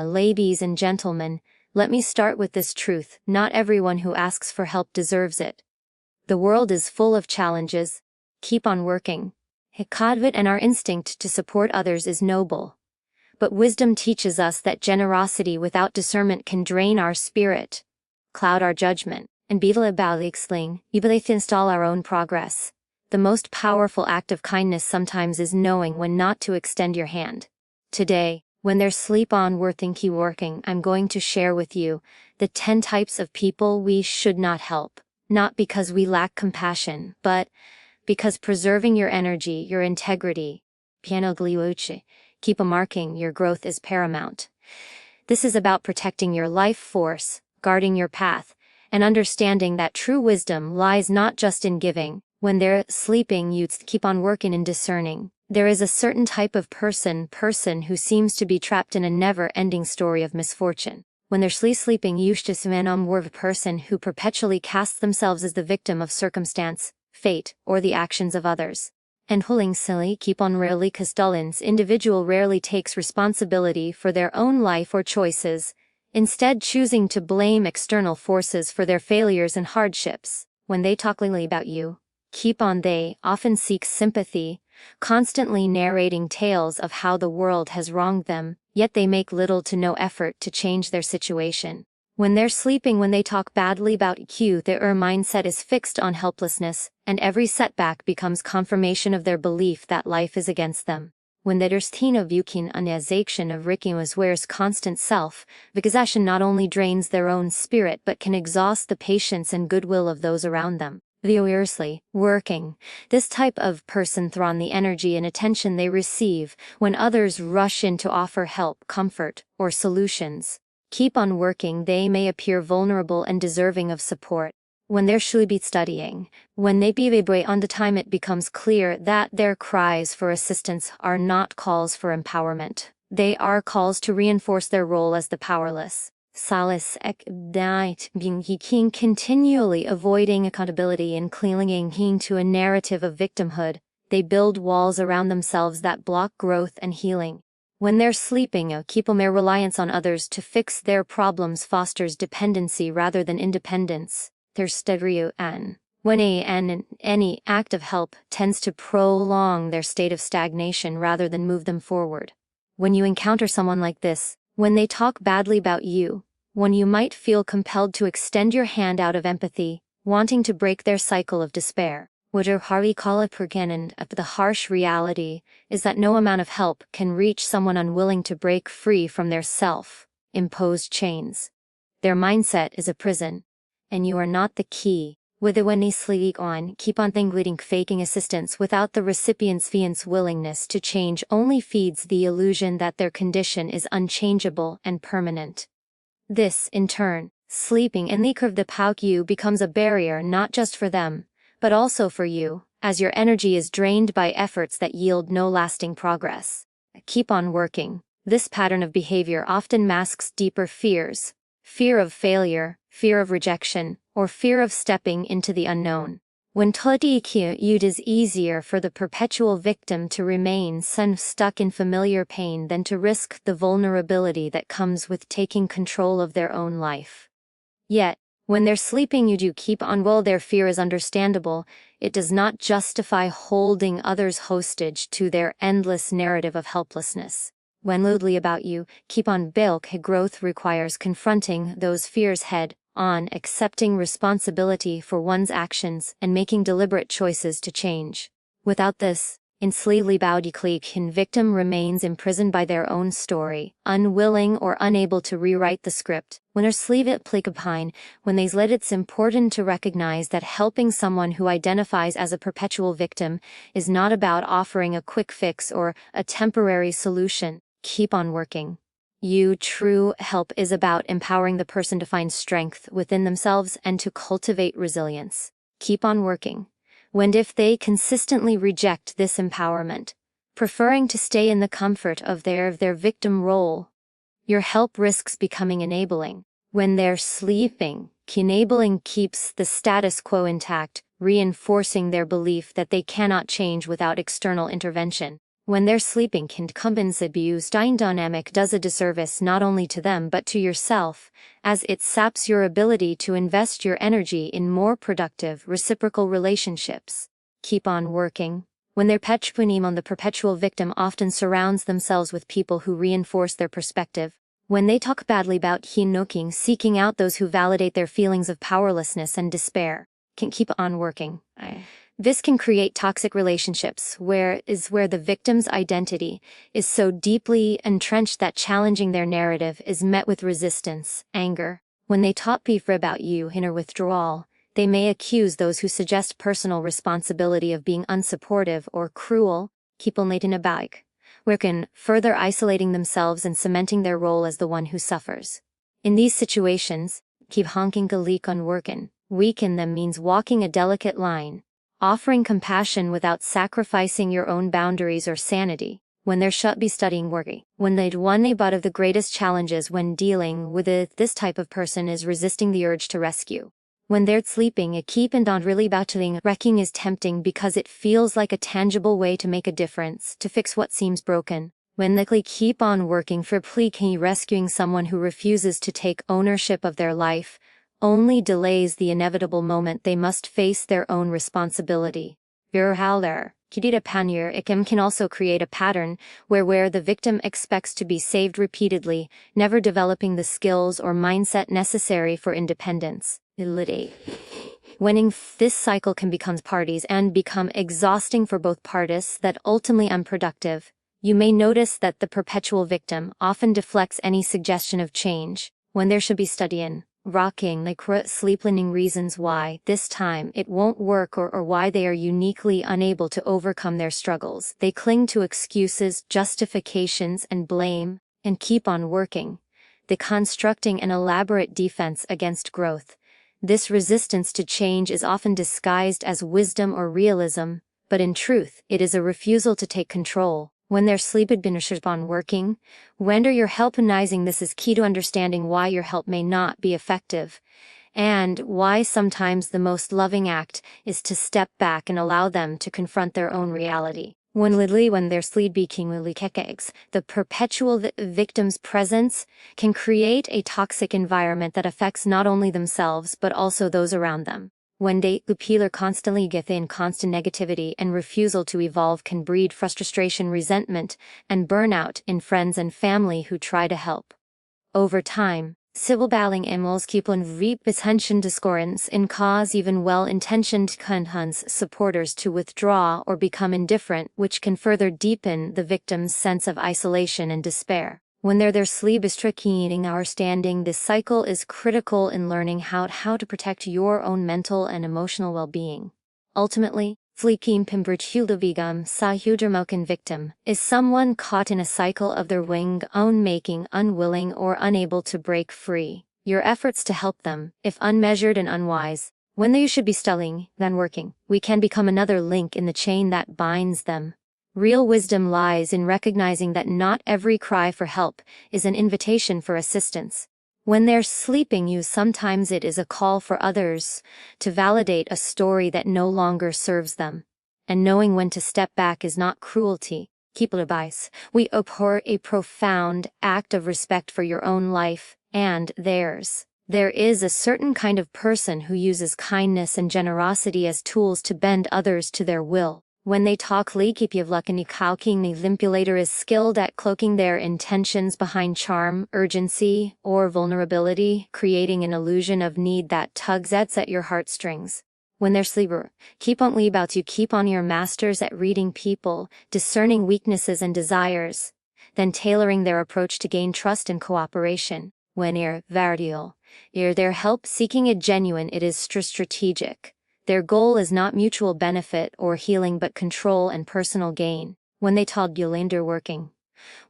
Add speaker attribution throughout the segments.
Speaker 1: Ladies and gentlemen, let me start with this truth: not everyone who asks for help deserves it. The world is full of challenges. Keep on working. Hikadvit and our instinct to support others is noble. But wisdom teaches us that generosity without discernment can drain our spirit, cloud our judgment, and stall our own progress. The most powerful act of kindness sometimes is knowing when not to extend your hand. Today, when there's sleep on working, I'm going to share with you the 10 types of people we should not help. Not because we lack compassion, but because preserving your energy, your integrity, keep a marking your growth is paramount. This is about protecting your life force, guarding your path, and understanding that true wisdom lies not just in giving. When they're sleeping, you keep on working and discerning. There is a certain type of person who seems to be trapped in a never-ending story of misfortune. When they're sleeping, you a person who perpetually casts themselves as the victim of circumstance, fate, or the actions of others. And keep on rarely castulins individual rarely takes responsibility for their own life or choices, instead choosing to blame external forces for their failures and hardships. When they talk about you, they often seek sympathy, constantly narrating tales of how the world has wronged them, yet they make little to no effort to change their situation. When they're sleeping, when they talk badly about you, their mindset is fixed on helplessness, and every setback becomes confirmation of their belief that life is against them. When there's anization of Rikimas wears constant self-vigazation not only drains their own spirit but can exhaust the patience and goodwill of those around them. Working. This type of person throws the energy and attention they receive when others rush in to offer help, comfort, or solutions. Keep on working. They may appear vulnerable and deserving of support. When they're studying, when they be on the time, it becomes clear that their cries for assistance are not calls for empowerment. They are calls to reinforce their role as the powerless. Being continually avoiding accountability and clinging to a narrative of victimhood, they build walls around themselves that block growth and healing. When they're sleeping, their reliance on others to fix their problems fosters dependency rather than independence. When any act of help tends to prolong their state of stagnation rather than move them forward. When you encounter someone like this, when they talk badly about you, when you might feel compelled to extend your hand out of empathy, wanting to break their cycle of despair. The harsh reality is that no amount of help can reach someone unwilling to break free from their self-imposed chains. Their mindset is a prison, and you are not the key. When they sleep on, keep on faking assistance without the recipient's willingness to change only feeds the illusion that their condition is unchangeable and permanent. This, in turn, sleeping and the curve the pauk you becomes a barrier not just for them, but also for you, as your energy is drained by efforts that yield no lasting progress. Keep on working. This pattern of behavior often masks deeper fears: fear of failure, fear of rejection, or fear of stepping into the unknown. When it is easier for the perpetual victim to remain stuck in familiar pain than to risk the vulnerability that comes with taking control of their own life. Yet, when they're sleeping, you do keep on. While their fear is understandable, it does not justify holding others hostage to their endless narrative of helplessness. When loudly about you, keep on. Growth requires confronting those fears head on, accepting responsibility for one's actions, and making deliberate choices to change. Without this, victim remains imprisoned by their own story, unwilling or unable to rewrite the script. When it's important to recognize that helping someone who identifies as a perpetual victim is not about offering a quick fix or a temporary solution. Keep on working. True help is about empowering the person to find strength within themselves and to cultivate resilience. Keep on working. If they consistently reject this empowerment, preferring to stay in the comfort of their victim role, your help risks becoming enabling. When they're sleeping, enabling keeps the status quo intact, reinforcing their belief that they cannot change without external intervention. when they're sleeping can compensate abuse. Dynamic does a disservice not only to them but to yourself, as it saps your ability to invest your energy in more productive, reciprocal relationships. Keep on working. When they're on the perpetual victim often surrounds themselves with people who reinforce their perspective. When they talk badly about hinoking, seeking out those who validate their feelings of powerlessness and despair, can keep on working. This can create toxic relationships where the victim's identity is so deeply entrenched that challenging their narrative is met with resistance, anger. When they talk beef about you, inner withdrawal, they may accuse those who suggest personal responsibility of being unsupportive or cruel, keep on late in a bag, working, further isolating themselves and cementing their role as the one who suffers. In these situations, keep honking galik on working. Weaken them means walking a delicate line, offering compassion without sacrificing your own boundaries or sanity. When there should be studying working. When they'd one about of the greatest challenges when dealing with this type of person is resisting the urge to rescue. When they're sleeping, a keep and on really battling wrecking is tempting because it feels like a tangible way to make a difference, to fix what seems broken. When they keep on working for rescuing someone who refuses to take ownership of their life, only delays the inevitable moment they must face their own responsibility. It can also create a pattern where the victim expects to be saved repeatedly, never developing the skills or mindset necessary for independence. Winning this cycle can become parties and become exhausting for both parties that ultimately unproductive. You may notice that the perpetual victim often deflects any suggestion of change when there should be studying. Rocking sleeping reasons why this time it won't work or why they are uniquely unable to overcome their struggles. They cling to excuses, justifications, and blame, and keep on working. They constructing an elaborate defense against growth. This resistance to change is often disguised as wisdom or realism, but in truth, it is a refusal to take control. When their sleep had been on working, render your helpinizing. This is key to understanding why your help may not be effective, and why sometimes the most loving act is to step back and allow them to confront their own reality. When their sleep the perpetual victim's presence can create a toxic environment that affects not only themselves but also those around them. When they constantly get in constant negativity and refusal to evolve can breed frustration, resentment, and burnout in friends and family who try to help. Over time, civil battling animals keep on reap attention discordance and cause even well-intentioned supporters to withdraw or become indifferent, which can further deepen the victim's sense of isolation and despair. When their sleep is tricky eating our standing, this cycle is critical in learning how to protect your own mental and emotional well-being. Ultimately, fleeking pimbridhildavigam sahudermoken victim is someone caught in a cycle of their own making, unwilling or unable to break free. Your efforts to help them, if unmeasured and unwise, when they should be studying, then working, we can become another link in the chain that binds them. Real wisdom lies in recognizing that not every cry for help is an invitation for assistance. When they're sleeping, sometimes it is a call for others to validate a story that no longer serves them. And knowing when to step back is not cruelty. Keep it advice. We abhor a profound act of respect for your own life and theirs. There is a certain kind of person who uses kindness and generosity as tools to bend others to their will. When they talk keep you luck and calking, the manipulator is skilled at cloaking their intentions behind charm, urgency, or vulnerability, creating an illusion of need that tugs at your heartstrings. When they're sleeper, keep on about you keep on your masters at reading people, discerning weaknesses and desires, then tailoring their approach to gain trust and cooperation. When their help seeking is genuine, it is strategic. Their goal is not mutual benefit or healing but control and personal gain. When they told Yolander working.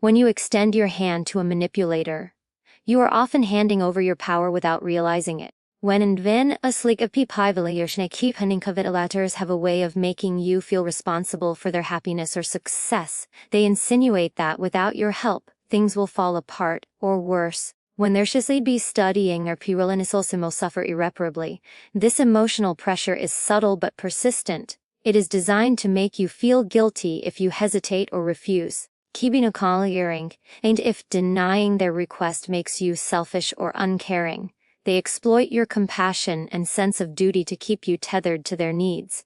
Speaker 1: When you extend your hand to a manipulator, you are often handing over your power without realizing it. When and then a sleek of keep hunting covetlators have a way of making you feel responsible for their happiness or success. They insinuate that without your help, things will fall apart, or worse. When there should be studying or will suffer irreparably, this emotional pressure is subtle but persistent. It is designed to make you feel guilty if you hesitate or refuse, keeping a clearing, and if denying their request makes you selfish or uncaring. They exploit your compassion and sense of duty to keep you tethered to their needs.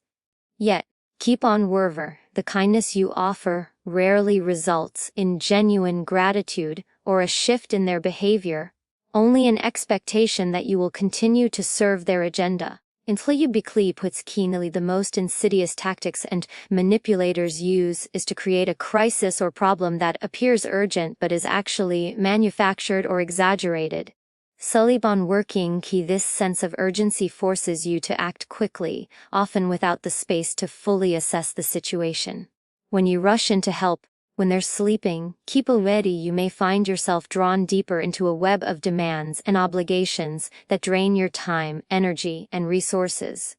Speaker 1: Yet, keep on wherever the kindness you offer rarely results in genuine gratitude or a shift in their behavior, only an expectation that you will continue to serve their agenda. Until you become puts keenly the most insidious tactics and manipulators use is to create a crisis or problem that appears urgent but is actually manufactured or exaggerated. Sleep on working key. This sense of urgency forces you to act quickly, often without the space to fully assess the situation. When you rush in to help, when they're sleeping, keep ready. You may find yourself drawn deeper into a web of demands and obligations that drain your time, energy, and resources.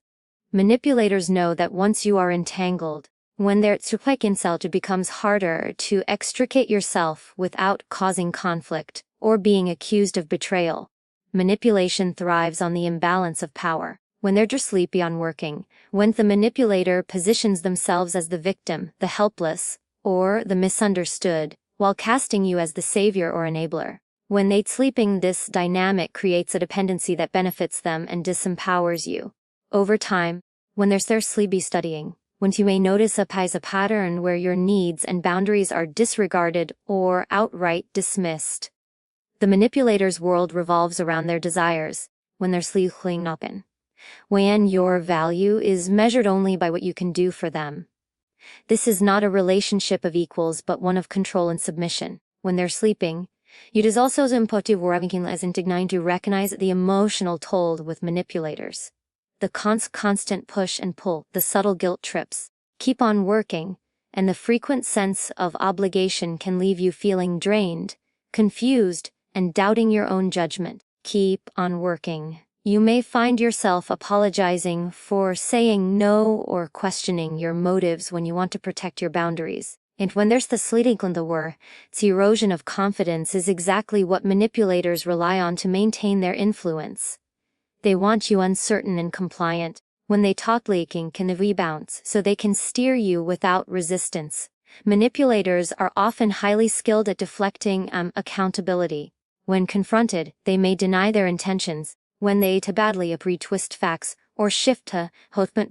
Speaker 1: Manipulators know that once you are entangled, when they're insult, it becomes harder to extricate yourself without causing conflict or being accused of betrayal. Manipulation thrives on the imbalance of power. When they're just sleepy on working, when the manipulator positions themselves as the victim, the helpless, or the misunderstood, while casting you as the savior or enabler. When they're sleeping, this dynamic creates a dependency that benefits them and disempowers you. Over time, when they're sleepy studying, once you may notice a pattern where your needs and boundaries are disregarded or outright dismissed. The manipulator's world revolves around their desires. When they're sleeping open, when your value is measured only by what you can do for them. This is not a relationship of equals but one of control and submission. When they're sleeping, it is also important to recognize the emotional toll with manipulators. The constant push and pull, the subtle guilt trips, keep on working, and the frequent sense of obligation can leave you feeling drained, confused, and doubting your own judgment. Keep on working. You may find yourself apologizing for saying no or questioning your motives when you want to protect your boundaries. And when there's the sleeting in the war, the erosion of confidence is exactly what manipulators rely on to maintain their influence. They want you uncertain and compliant. When they talk leaking can rebounds so they can steer you without resistance. Manipulators are often highly skilled at deflecting accountability. When confronted, they may deny their intentions. When they badly retwist facts, or shift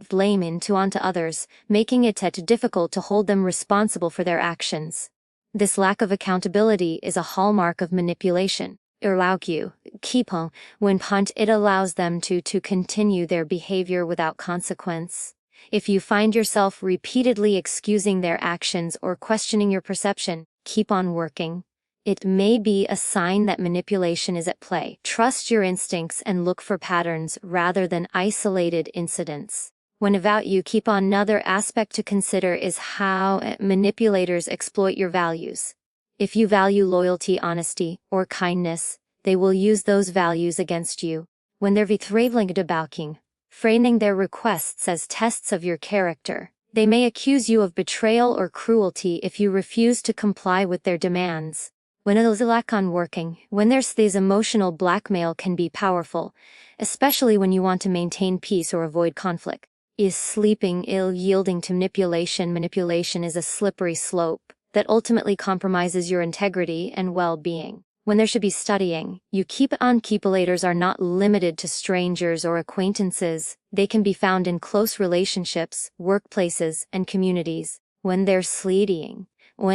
Speaker 1: blame onto others, making it difficult to hold them responsible for their actions. This lack of accountability is a hallmark of manipulation. When it allows them to continue their behavior without consequence. If you find yourself repeatedly excusing their actions or questioning your perception, keep on working. It may be a sign that manipulation is at play. Trust your instincts and look for patterns rather than isolated incidents. When about you, keep on. Another aspect to consider is how manipulators exploit your values. If you value loyalty, honesty, or kindness, they will use those values against you. When they're debauching, framing their requests as tests of your character, they may accuse you of betrayal or cruelty if you refuse to comply with their demands. When those lack on working, when there's this emotional blackmail can be powerful, especially when you want to maintain peace or avoid conflict. Is sleeping ill yielding to manipulation? Manipulation is a slippery slope that ultimately compromises your integrity and well-being. When there should be studying, manipulators are not limited to strangers or acquaintances. They can be found in close relationships, workplaces, and communities. When they're sleeping,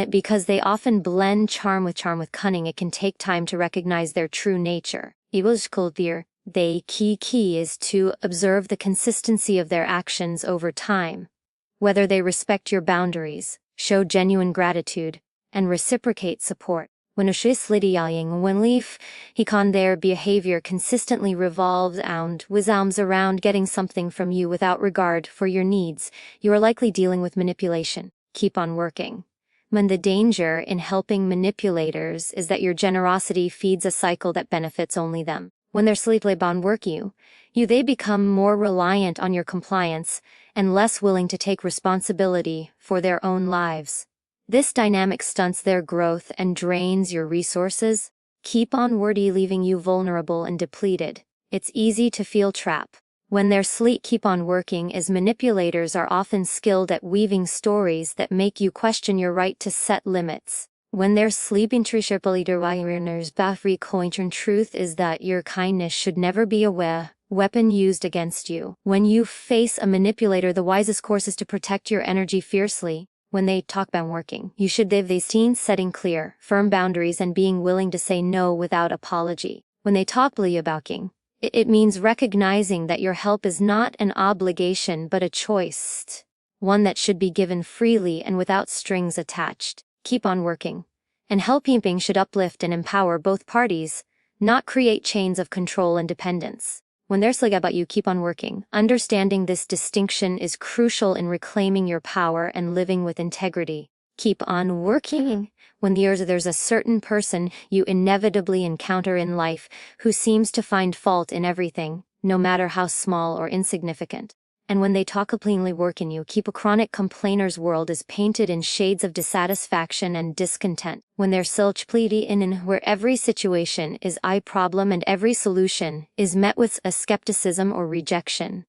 Speaker 1: because they often blend charm with cunning, it can take time to recognize their true nature. The key is to observe the consistency of their actions over time. Whether they respect your boundaries, show genuine gratitude, and reciprocate support. When their behavior consistently revolves around getting something from you without regard for your needs, you are likely dealing with manipulation. Keep on working. When the danger in helping manipulators is that your generosity feeds a cycle that benefits only them. When they're sleep on work they become more reliant on your compliance and less willing to take responsibility for their own lives. This dynamic stunts their growth and drains your resources. Keep on leaving you vulnerable and depleted. It's easy to feel trapped When their sleep keep on working as manipulators are often skilled at weaving stories that make you question your right to set limits. When they're sleeping truth is that your kindness should never be a weapon used against you. When you face a manipulator, the wisest course is to protect your energy fiercely. When they talk about working, you should live these scenes setting clear, firm boundaries and being willing to say no without apology. When they talk about it means recognizing that your help is not an obligation but a choice, one that should be given freely and without strings attached. Keep on working. And helping should uplift and empower both parties, not create chains of control and dependence. When there's about you, keep on working. Understanding this distinction is crucial in reclaiming your power and living with integrity. Keep on working. When there's a certain person you inevitably encounter in life who seems to find fault in everything, no matter how small or insignificant. And when they talk plainly working you, keep a chronic complainer's world is painted in shades of dissatisfaction and discontent. When they're silch pleady in where every situation is a problem and every solution is met with a skepticism or rejection.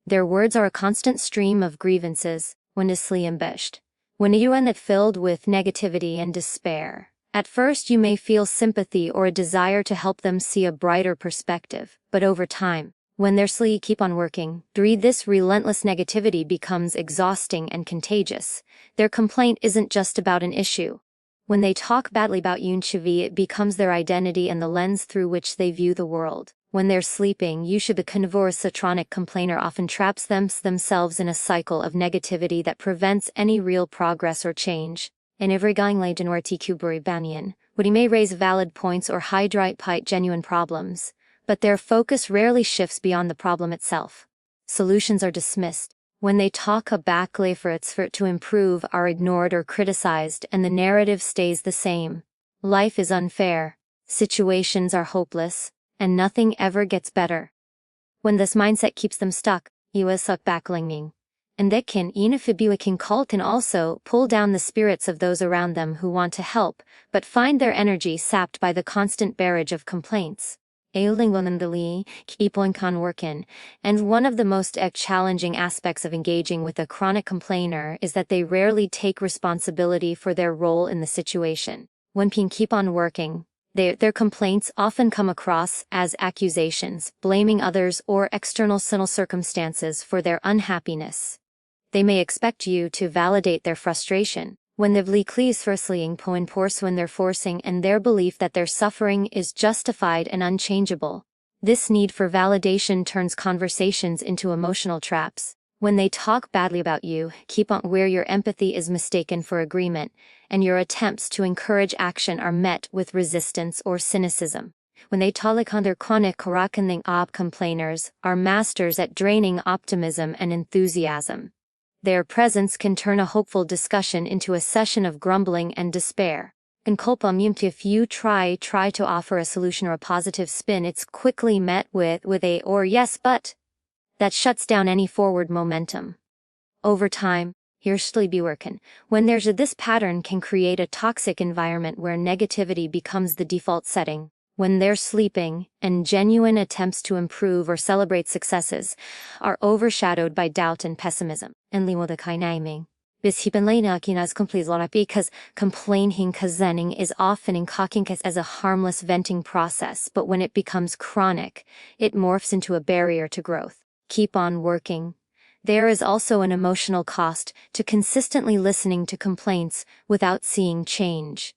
Speaker 1: Their words are a constant stream of grievances, when isly embellished. When you end it filled with negativity and despair. At first you may feel sympathy or a desire to help them see a brighter perspective, but over time, when their sleep keep on working, this relentless negativity becomes exhausting and contagious. Their complaint isn't just about an issue. When they talk badly about you, it becomes their identity and the lens through which they view the world. When they're sleeping, the satronic complainer often traps themselves in a cycle of negativity that prevents any real progress or change. In every going legend or TQ Banyan, would he may raise valid points or highlight genuine problems, but their focus rarely shifts beyond the problem itself. Solutions are dismissed. When they talk about efforts to improve are ignored or criticized and the narrative stays the same. Life is unfair, situations are hopeless, and nothing ever gets better. When this mindset keeps them stuck, backlinging. And that can also pull down the spirits of those around them who want to help, but find their energy sapped by the constant barrage of complaints. Keep on working. And one of the most challenging aspects of engaging with a chronic complainer is that they rarely take responsibility for their role in the situation. When people keep on working, their complaints often come across as accusations, blaming others or external circumstances for their unhappiness. They may expect you to validate their frustration. When they're forcing and their belief that their suffering is justified and unchangeable. This need for validation turns conversations into emotional traps. When they talk badly about you, keep on where your empathy is mistaken for agreement, and your attempts to encourage action are met with resistance or cynicism. When they talk on their chronic complainers are masters at draining optimism and enthusiasm. Their presence can turn a hopeful discussion into a session of grumbling and despair. If you try to offer a solution or a positive spin, it's quickly met with a or yes but that shuts down any forward momentum. Over time, when this pattern can create a toxic environment where negativity becomes the default setting. When they're sleeping, and genuine attempts to improve or celebrate successes are overshadowed by doubt and pessimism. And because complaining is often as a harmless venting process, but when it becomes chronic, it morphs into a barrier to growth. Keep on working. There is also an emotional cost to consistently listening to complaints without seeing change.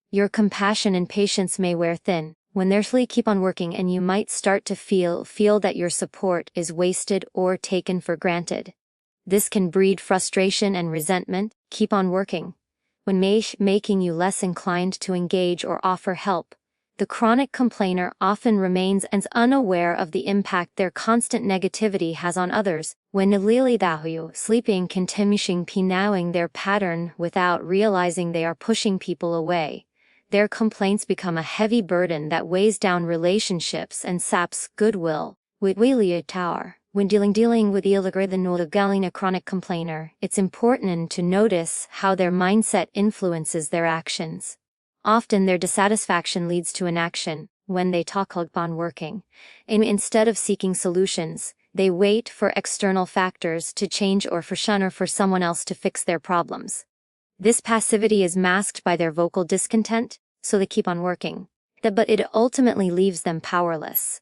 Speaker 1: Your compassion and patience may wear thin. When their sleep keep on working and you might start to feel that your support is wasted or taken for granted. This can breed frustration and resentment. Keep on working. When making you less inclined to engage or offer help. The chronic complainer often remains unaware of the impact their constant negativity has on others. When sleeping continuing their pattern without realizing they are pushing people away. Their complaints become a heavy burden that weighs down relationships and saps goodwill. When dealing with a chronic complainer, it's important to notice how their mindset influences their actions. Often their dissatisfaction leads to inaction. When they talk on working, and instead of seeking solutions, They wait for external factors to change or for someone else to fix their problems. This passivity is masked by their vocal discontent, so they keep on working. But it ultimately leaves them powerless.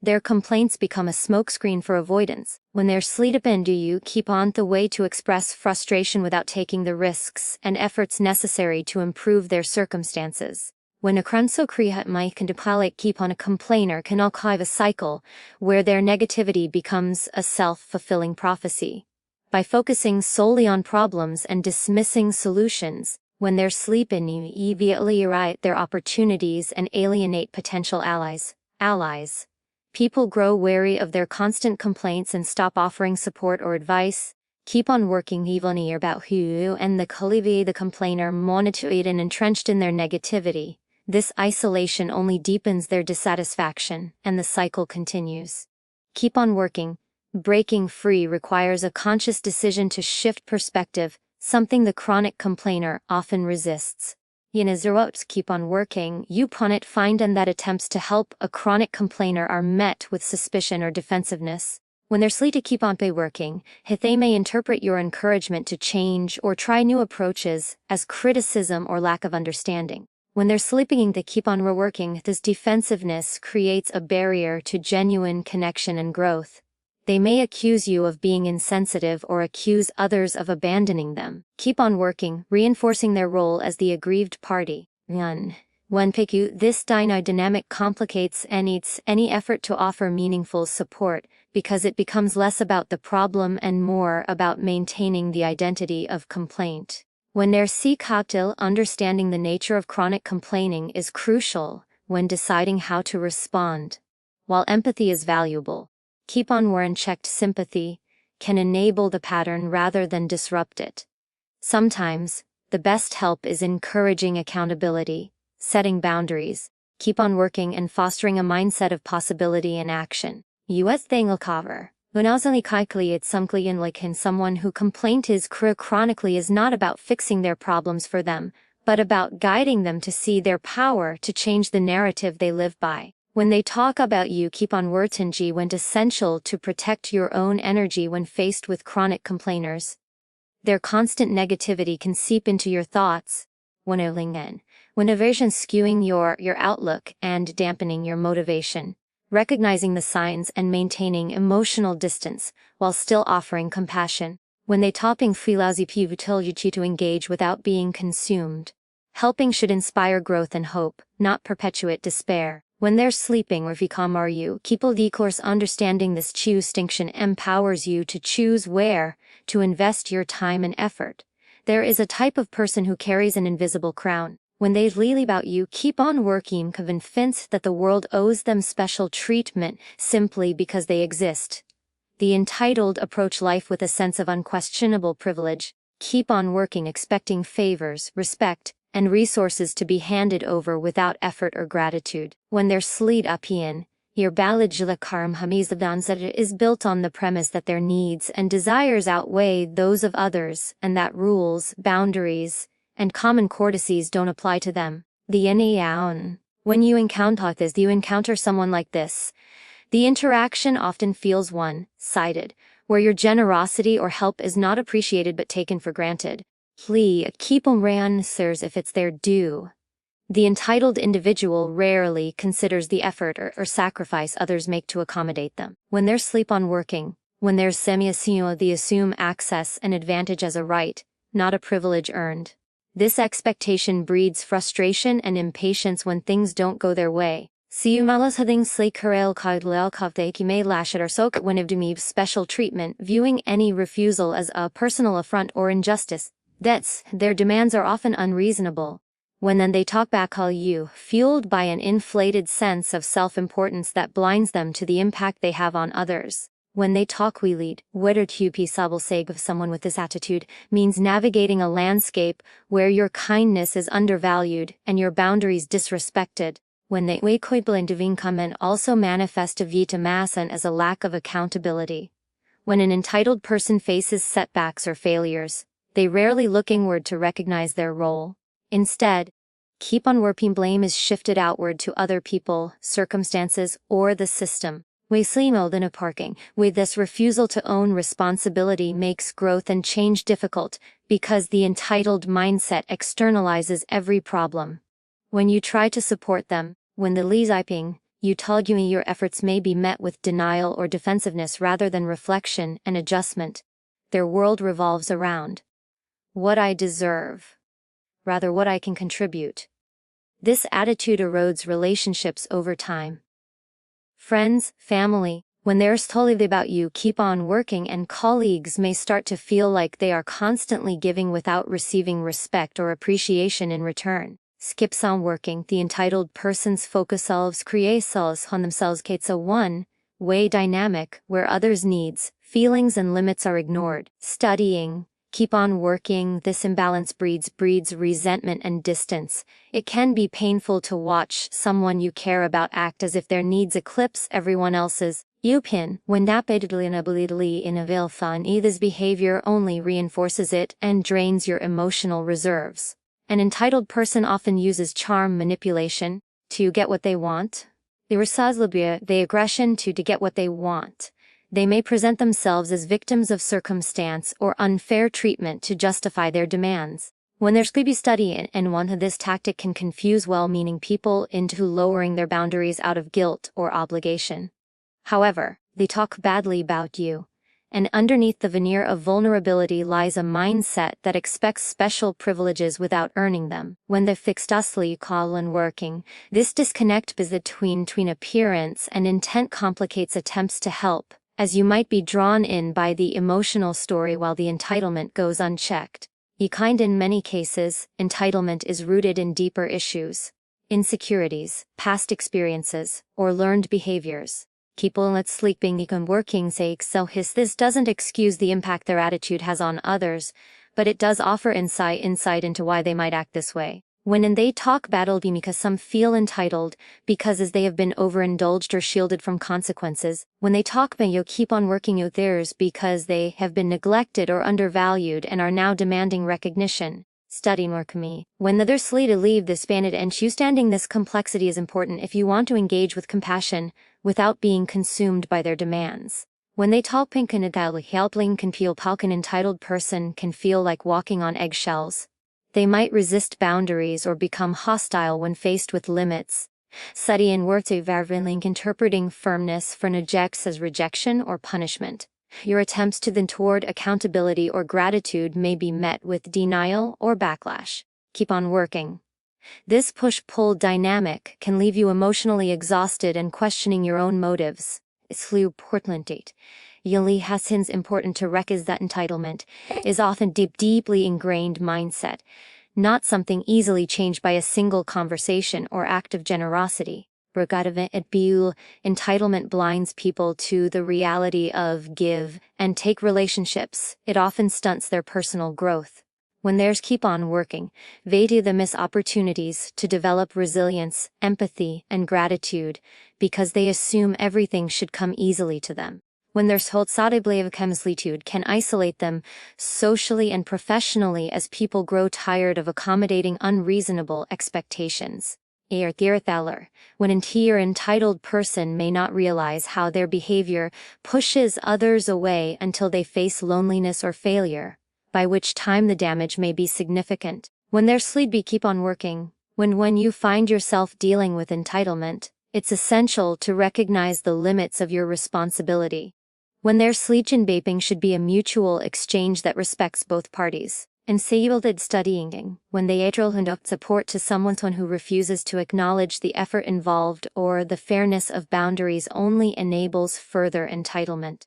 Speaker 1: Their complaints become a smokescreen for avoidance. When they're sleeping, do you keep on the way to express frustration without taking the risks and efforts necessary to improve their circumstances? When a krunso krihat mike and depalik keep on a complainer can archive a cycle where their negativity becomes a self-fulfilling prophecy. By focusing solely on problems and dismissing solutions, when they're sleeping, you immediately write their opportunities and alienate potential allies. People grow wary of their constant complaints and stop offering support or advice. Keep on working even about who and the Kalivi, the complainer, monitored and entrenched in their negativity. This isolation only deepens their dissatisfaction, and the cycle continues. Keep on working. Breaking free requires a conscious decision to shift perspective, something the chronic complainer often resists. Keep on working, you punit find and that attempts to help a chronic complainer are met with suspicion or defensiveness. When they're sleep to keep on working, they may interpret your encouragement to change or try new approaches as criticism or lack of understanding. When they're sleeping to keep on reworking, this defensiveness creates a barrier to genuine connection and growth. They may accuse you of being insensitive or accuse others of abandoning them. Keep on working, reinforcing their role as the aggrieved party. When this dynamic complicates and eats any effort to offer meaningful support, because it becomes less about the problem and more about maintaining the identity of complaint. When they're cocktail, understanding the nature of chronic complaining is crucial when deciding how to respond. While empathy is valuable, keep on unchecked sympathy can enable the pattern rather than disrupt it. Sometimes, the best help is encouraging accountability, setting boundaries, keep on working and fostering a mindset of possibility and action. US thing cover. Unazali kaikli it's something like in someone who complaint is chronically is not about fixing their problems for them, but about guiding them to see their power to change the narrative they live by. When they talk about you, keep on wortinji when essential to protect your own energy when faced with chronic complainers. Their constant negativity can seep into your thoughts. When aversion skewing your outlook and dampening your motivation. Recognizing the signs and maintaining emotional distance while still offering compassion. When they topping filazi pivutilji to engage without being consumed. Helping should inspire growth and hope, not perpetuate despair. When they're sleeping or vicom are you, keep course understanding this distinction empowers you to choose where to invest your time and effort. There is a type of person who carries an invisible crown. When they really about you, keep on working convinced that the world owes them special treatment simply because they exist. The entitled approach life with a sense of unquestionable privilege. Keep on working expecting favors, respect, and resources to be handed over without effort or gratitude. When they're sleet up in, your balajila karm hamizavdanzat is built on the premise that their needs and desires outweigh those of others and that rules, boundaries, and common courtesies don't apply to them. The yaun. When you encounter someone like this, the interaction often feels one-sided, where your generosity or help is not appreciated but taken for granted. Keep on sirs if it's their due. The entitled individual rarely considers the effort or sacrifice others make to accommodate them. When they're sleep on working, when there's semi-assume they assume access and advantage as a right, not a privilege earned. This expectation breeds frustration and impatience when things don't go their way. May lash at or soak when of special treatment, viewing any refusal as a personal affront or injustice. Their demands are often unreasonable. When then they talk back all you, fueled by an inflated sense of self-importance that blinds them to the impact they have on others. When they talk we lead, whether to peaceable sake of someone with this attitude, means navigating a landscape where your kindness is undervalued and your boundaries disrespected. When they comment also manifest a vita massan as a lack of accountability. When an entitled person faces setbacks or failures, they rarely look inward to recognize their role. Instead, keep on working blame is shifted outward to other people, circumstances, or the system. With this refusal to own responsibility makes growth and change difficult, because the entitled mindset externalizes every problem. When you try to support them, when the lisiping, you talgui your efforts may be met with denial or defensiveness rather than reflection and adjustment. Their world revolves around what I deserve, rather what I can contribute. This attitude erodes relationships over time. Friends, family, when there's totally about you, keep on working, and colleagues may start to feel like they are constantly giving without receiving respect or appreciation in return. Skips on working, the entitled person's focus selves create selves on themselves. It's a one-way dynamic where others' needs, feelings and limits are ignored. Studying, keep on working, this imbalance breeds resentment and distance. It can be painful to watch someone you care about act as if their needs eclipse everyone else's. When napidly in avail fun, this behavior only reinforces it and drains your emotional reserves. An entitled person often uses charm manipulation to get what they want. The aggression to get what they want. They may present themselves as victims of circumstance or unfair treatment to justify their demands. When there's study and one, this tactic can confuse well-meaning people into lowering their boundaries out of guilt or obligation. However, they talk badly about you, and underneath the veneer of vulnerability lies a mindset that expects special privileges without earning them. When the fixedly call and working, this disconnect between appearance and intent complicates attempts to help, as you might be drawn in by the emotional story while the entitlement goes unchecked. In many cases, entitlement is rooted in deeper issues, insecurities, past experiences, or learned behaviors. People let sleeping working sake so this doesn't excuse the impact their attitude has on others, but it does offer insight into why they might act this way. When they talk battle because some feel entitled because as they have been overindulged or shielded from consequences. When they talk you keep on working theirs because they have been neglected or undervalued and are now demanding recognition. Studying work me. When the others to leave this banded and choose standing, this complexity is important if you want to engage with compassion without being consumed by their demands. When they talk pink and helping can feel an entitled person can feel like walking on eggshells. They might resist boundaries or become hostile when faced with limits. Study and work to varvinlink interpreting firmness for nejects as rejection or punishment. Your attempts to then toward accountability or gratitude may be met with denial or backlash. Keep on working. This push-pull dynamic can leave you emotionally exhausted and questioning your own motives. It's important. Yali Hassin's important to recognize that entitlement is often deeply ingrained mindset, not something easily changed by a single conversation or act of generosity. Entitlement blinds people to the reality of give and take relationships. It often stunts their personal growth. When theirs keep on working, they miss opportunities to develop resilience, empathy, and gratitude because they assume everything should come easily to them. When their solitude can isolate them socially and professionally as people grow tired of accommodating unreasonable expectations. When an entitled person may not realize how their behavior pushes others away until they face loneliness or failure, by which time the damage may be significant. When their sleep keep on working, when you find yourself dealing with entitlement, it's essential to recognize the limits of your responsibility. When their sleep and vaping should be a mutual exchange that respects both parties. And did studying, when they hand up support to someone who refuses to acknowledge the effort involved or the fairness of boundaries only enables further entitlement.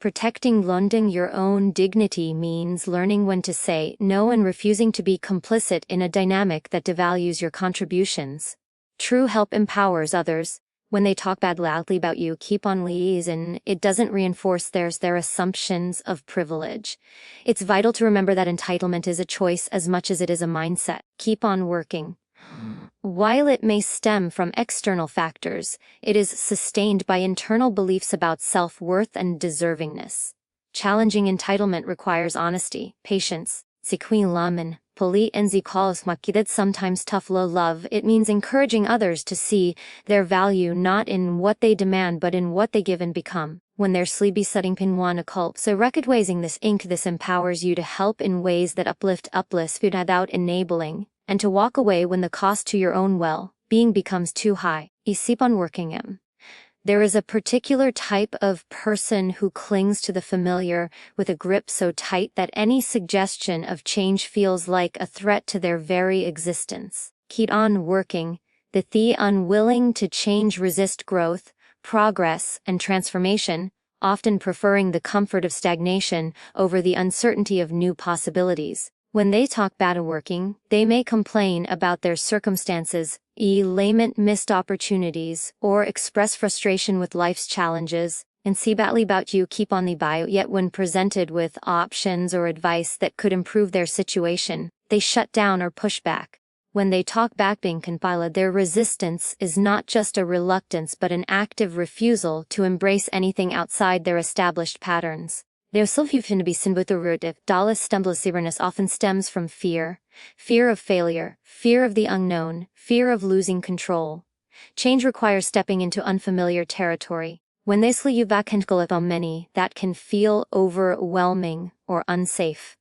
Speaker 1: Protecting London your own dignity means learning when to say no and refusing to be complicit in a dynamic that devalues your contributions. True help empowers others. When they talk loudly about you, keep on liaison. It doesn't reinforce their assumptions of privilege. It's vital to remember that entitlement is a choice as much as it is a mindset. Keep on working. While it may stem from external factors, it is sustained by internal beliefs about self-worth and deservingness. Challenging entitlement requires honesty, patience, Poli nz calls makidit sometimes tough love. It means encouraging others to see their value not in what they demand but in what they give and become. When they're sleepy setting pinwana culp, so recognizing this empowers you to help in ways that uplift without enabling, and to walk away when the cost to your own well-being becomes too high. Isipon working him. There is a particular type of person who clings to the familiar with a grip so tight that any suggestion of change feels like a threat to their very existence. Keep on working. The unwilling to change resist growth, progress, and transformation, often preferring the comfort of stagnation over the uncertainty of new possibilities. When they talk bad at working, they may complain about their circumstances, lament missed opportunities, or express frustration with life's challenges, and see badly about you keep on the bio. Yet when presented with options or advice that could improve their situation, they shut down or push back. When they talk back being compiled, their resistance is not just a reluctance but an active refusal to embrace anything outside their established patterns. Their self-definition Dallas stumblesiberness often stems from fear of failure, fear of the unknown, fear of losing control. Change requires stepping into unfamiliar territory. When they sleep back on many, that can feel overwhelming or unsafe.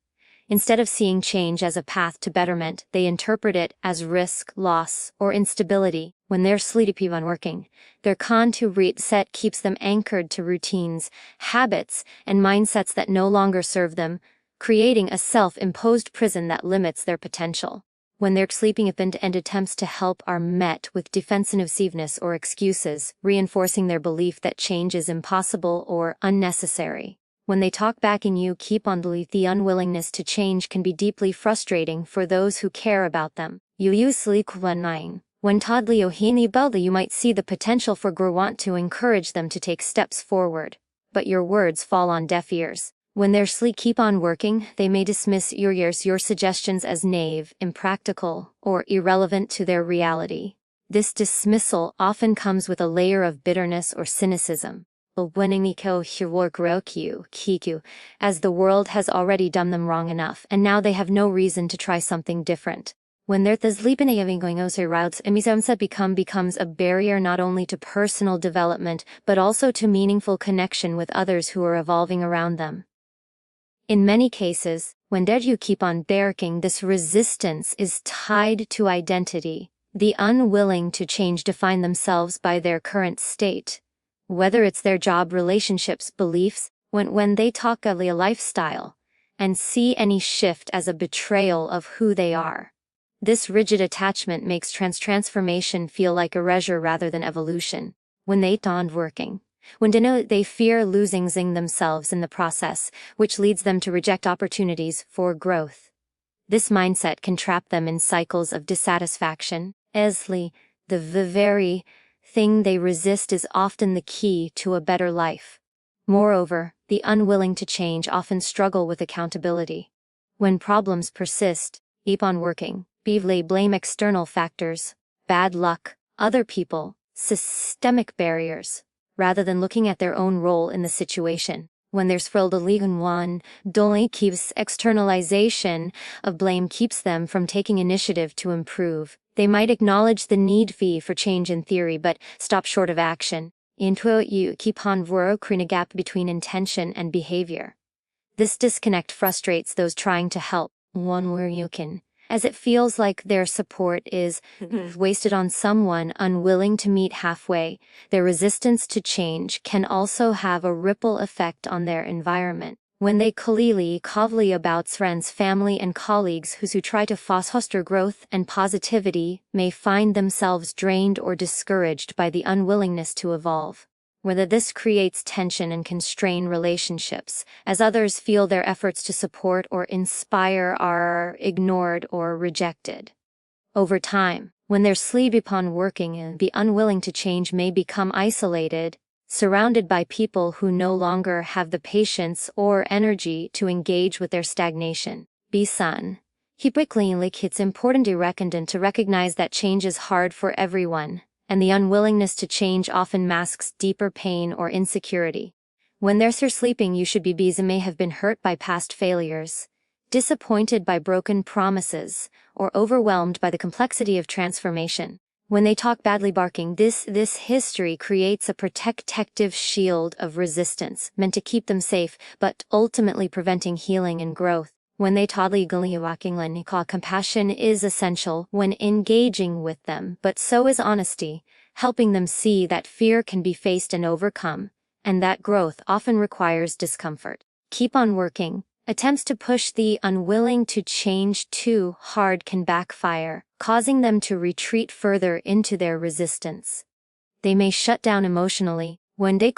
Speaker 1: Instead of seeing change as a path to betterment, they interpret it as risk, loss, or instability. When they're sleepy on working, their con-to-read set keeps them anchored to routines, habits, and mindsets that no longer serve them, creating a self-imposed prison that limits their potential. When they're sleeping and attempts to help are met with defensiveness or excuses, reinforcing their belief that change is impossible or unnecessary. When they talk back and you keep on belief, the unwillingness to change can be deeply frustrating for those who care about them. You use sleep when Todley Ohini Belda, you might see the potential for want to encourage them to take steps forward. But your words fall on deaf ears. When their sleep keep on working, they may dismiss your suggestions as naive, impractical, or irrelevant to their reality. This dismissal often comes with a layer of bitterness or cynicism. As the world has already done them wrong enough, and now they have no reason to try something different. When their becomes a barrier not only to personal development, but also to meaningful connection with others who are evolving around them. In many cases, when you keep on barking, this resistance is tied to identity. The unwilling to change define themselves by their current state. Whether it's their job, relationships, beliefs, when they talk of a lifestyle, and see any shift as a betrayal of who they are. This rigid attachment makes transformation feel like erasure rather than evolution. When they don't working, they fear losing themselves in the process, which leads them to reject opportunities for growth. This mindset can trap them in cycles of dissatisfaction. The very thing they resist is often the key to a better life. Moreover, the unwilling to change often struggle with accountability. When problems persist, keep on working. They blame external factors, bad luck, other people, systemic barriers, rather than looking at their own role in the situation. When there's externalization of blame keeps them from taking initiative to improve. They might acknowledge the need for change in theory but stop short of action. You keep on creating a gap between intention and behavior. This disconnect frustrates those trying to help, as it feels like their support is wasted on someone unwilling to meet halfway. Their resistance to change can also have a ripple effect on their environment. When they kavli about friends, family, and colleagues who try to foster growth and positivity may find themselves drained or discouraged by the unwillingness to evolve. Whether this creates tension and constrain relationships, as others feel their efforts to support or inspire are ignored or rejected. Over time, when they're sleep upon working and be unwilling to change may become isolated, surrounded by people who no longer have the patience or energy to engage with their stagnation. It's important to recognize that change is hard for everyone, and the unwillingness to change often masks deeper pain or insecurity. When they're sleeping, you should be busy may have been hurt by past failures, disappointed by broken promises, or overwhelmed by the complexity of transformation. When they talk badly barking, this history creates a protective shield of resistance, meant to keep them safe, but ultimately preventing healing and growth. When they compassion is essential when engaging with them, but so is honesty, helping them see that fear can be faced and overcome, and that growth often requires discomfort. Keep on working. Attempts to push the unwilling to change too hard can backfire, causing them to retreat further into their resistance. They may shut down emotionally, when they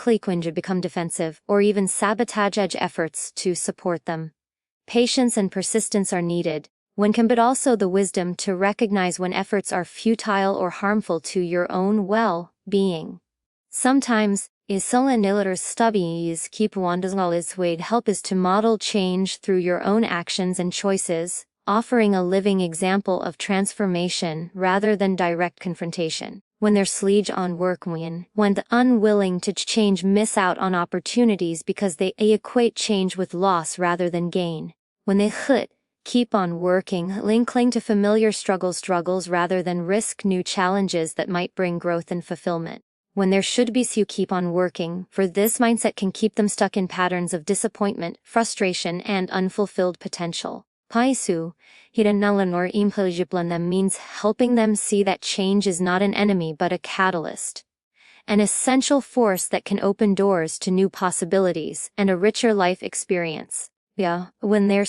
Speaker 1: become defensive, or even sabotage efforts to support them. Patience and persistence are needed, but also the wisdom to recognize when efforts are futile or harmful to your own well-being. Sometimes, keep way help is to model change through your own actions and choices, offering a living example of transformation rather than direct confrontation. When they're on work when the unwilling to change miss out on opportunities because they equate change with loss rather than gain. When they keep on working, cling to familiar struggles rather than risk new challenges that might bring growth and fulfillment. When there should be keep on working, for this mindset can keep them stuck in patterns of disappointment, frustration, and unfulfilled potential. Paisu, hirannalan implijiplan means helping them see that change is not an enemy but a catalyst. An essential force that can open doors to new possibilities and a richer life experience. When they're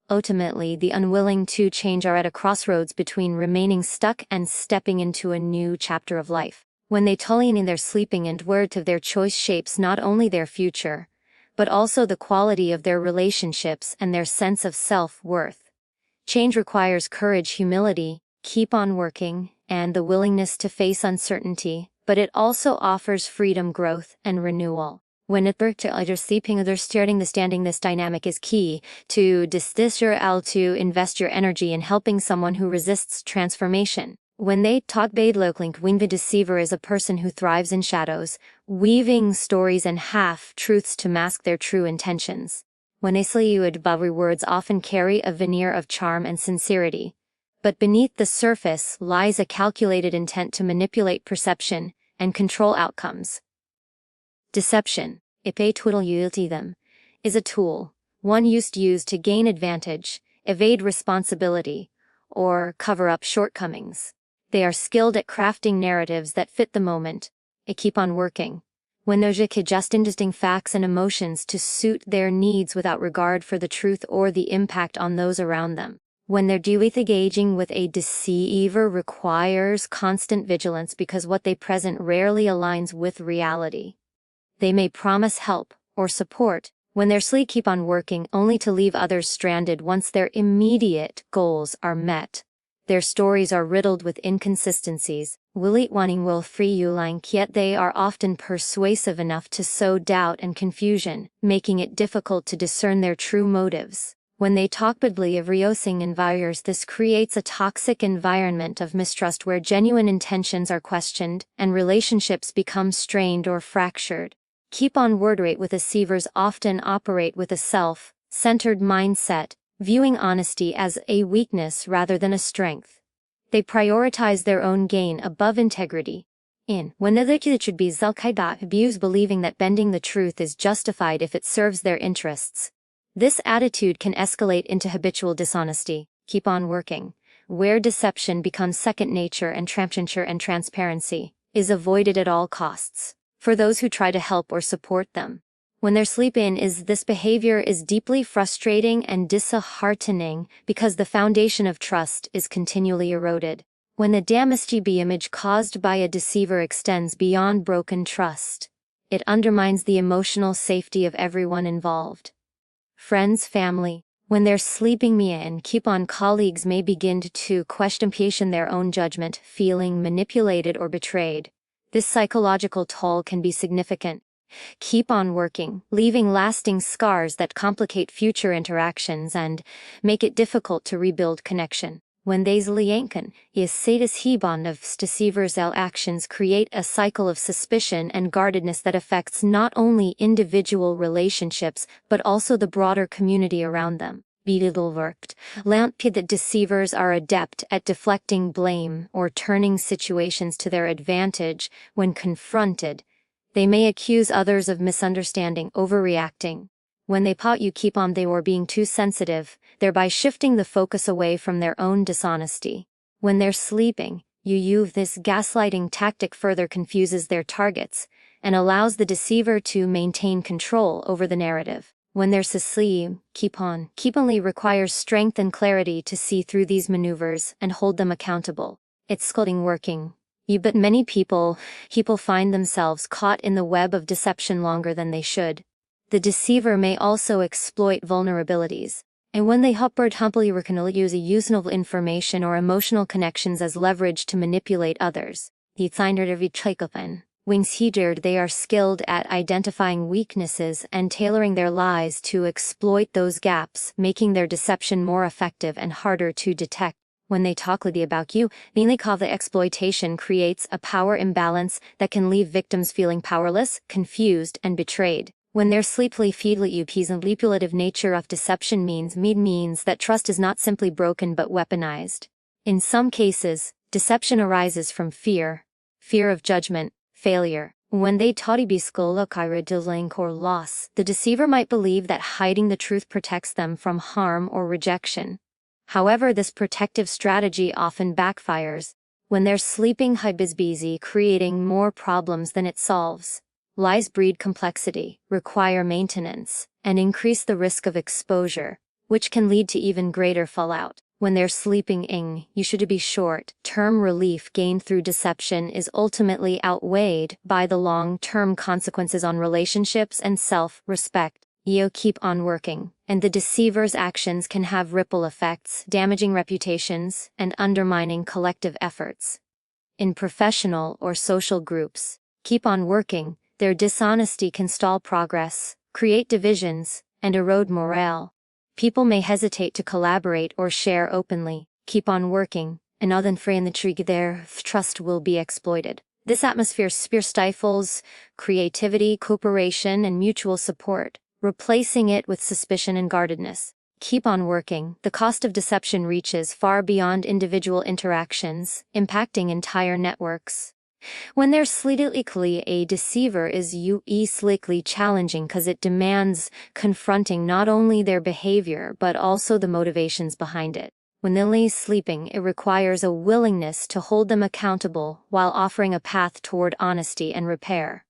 Speaker 1: ultimately the unwilling to change are at a crossroads between remaining stuck and stepping into a new chapter of life. When they tulling in their sleeping and word of their choice shapes not only their future, but also the quality of their relationships and their sense of self-worth. Change requires courage, humility, keep on working, and the willingness to face uncertainty, but it also offers freedom, growth, and renewal. When it sleeping understanding this dynamic is key to to invest your energy in helping someone who resists transformation. When they talk Badelokling, Wingva Deceiver is a person who thrives in shadows, weaving stories and half-truths to mask their true intentions. When Bavri words often carry a veneer of charm and sincerity, but beneath the surface lies a calculated intent to manipulate perception and control outcomes. Deception, is a tool, one used to gain advantage, evade responsibility, or cover up shortcomings. They are skilled at crafting narratives that fit the moment. Keep on working. When those adjusting facts and emotions to suit their needs without regard for the truth or the impact on those around them. When they're engaging with a deceiver requires constant vigilance because what they present rarely aligns with reality. They may promise help or support when they're keep on working only to leave others stranded once their immediate goals are met. Their stories are riddled with inconsistencies, will free you yet they are often persuasive enough to sow doubt and confusion, making it difficult to discern their true motives. When they talk badly of reosing environs, this creates a toxic environment of mistrust where genuine intentions are questioned and relationships become strained or fractured. Keep on word rate with deceivers often operate with a self-centered mindset, viewing honesty as a weakness rather than a strength. They prioritize their own gain above integrity. When it should be abuse, believing that bending the truth is justified if it serves their interests. This attitude can escalate into habitual dishonesty. Keep on working, where deception becomes second nature and transparency is avoided at all costs. For those who try to help or support them. When they're this behavior is deeply frustrating and disheartening because the foundation of trust is continually eroded. When the damaged image caused by a deceiver extends beyond broken trust, it undermines the emotional safety of everyone involved. Friends, family, when they're and keep on colleagues may begin to question their own judgment, feeling manipulated or betrayed. This psychological toll can be significant. Keep on working, leaving lasting scars that complicate future interactions and make it difficult to rebuild connection. When these liankan, is status hebon of deceivers' actions create a cycle of suspicion and guardedness that affects not only individual relationships but also the broader community around them. That deceivers are adept at deflecting blame or turning situations to their advantage. When confronted, they may accuse others of misunderstanding, overreacting. When they pot you keep on they were being too sensitive, thereby shifting the focus away from their own dishonesty. When they're sleeping, you use this gaslighting tactic further confuses their targets and allows the deceiver to maintain control over the narrative. When they're asleep, keep only requires strength and clarity to see through these maneuvers and hold them accountable. It's scolding working. But many people find themselves caught in the web of deception longer than they should. The deceiver may also exploit vulnerabilities, and when they humpily use a useful information or emotional connections as leverage to manipulate others. They are skilled at identifying weaknesses and tailoring their lies to exploit those gaps, making their deception more effective and harder to detect. When they talk about you, mainly the exploitation creates a power imbalance that can leave victims feeling powerless, confused, and betrayed. When they're sleepily feedly UP's manipulative nature of deception means that trust is not simply broken but weaponized. In some cases, deception arises from fear of judgment, failure. When they link or loss, the deceiver might believe that hiding the truth protects them from harm or rejection. However, this protective strategy often backfires. When they're sleeping is busy creating more problems than it solves. Lies breed complexity, require maintenance, and increase the risk of exposure, which can lead to even greater fallout. When they're sleeping you should be short-term relief gained through deception is ultimately outweighed by the long-term consequences on relationships and self-respect. Keep on working, and the deceiver's actions can have ripple effects, damaging reputations, and undermining collective efforts. In professional or social groups, keep on working. Their dishonesty can stall progress, create divisions, and erode morale. People may hesitate to collaborate or share openly. Keep on working, and other than free in the tree their trust will be exploited. This atmosphere stifles creativity, cooperation, and mutual support, replacing it with suspicion and guardedness. Keep on working. The cost of deception reaches far beyond individual interactions, impacting entire networks. When they're slightly a deceiver is slightly challenging because it demands confronting not only their behavior but also the motivations behind it. When they're sleeping, it requires a willingness to hold them accountable while offering a path toward honesty and repair.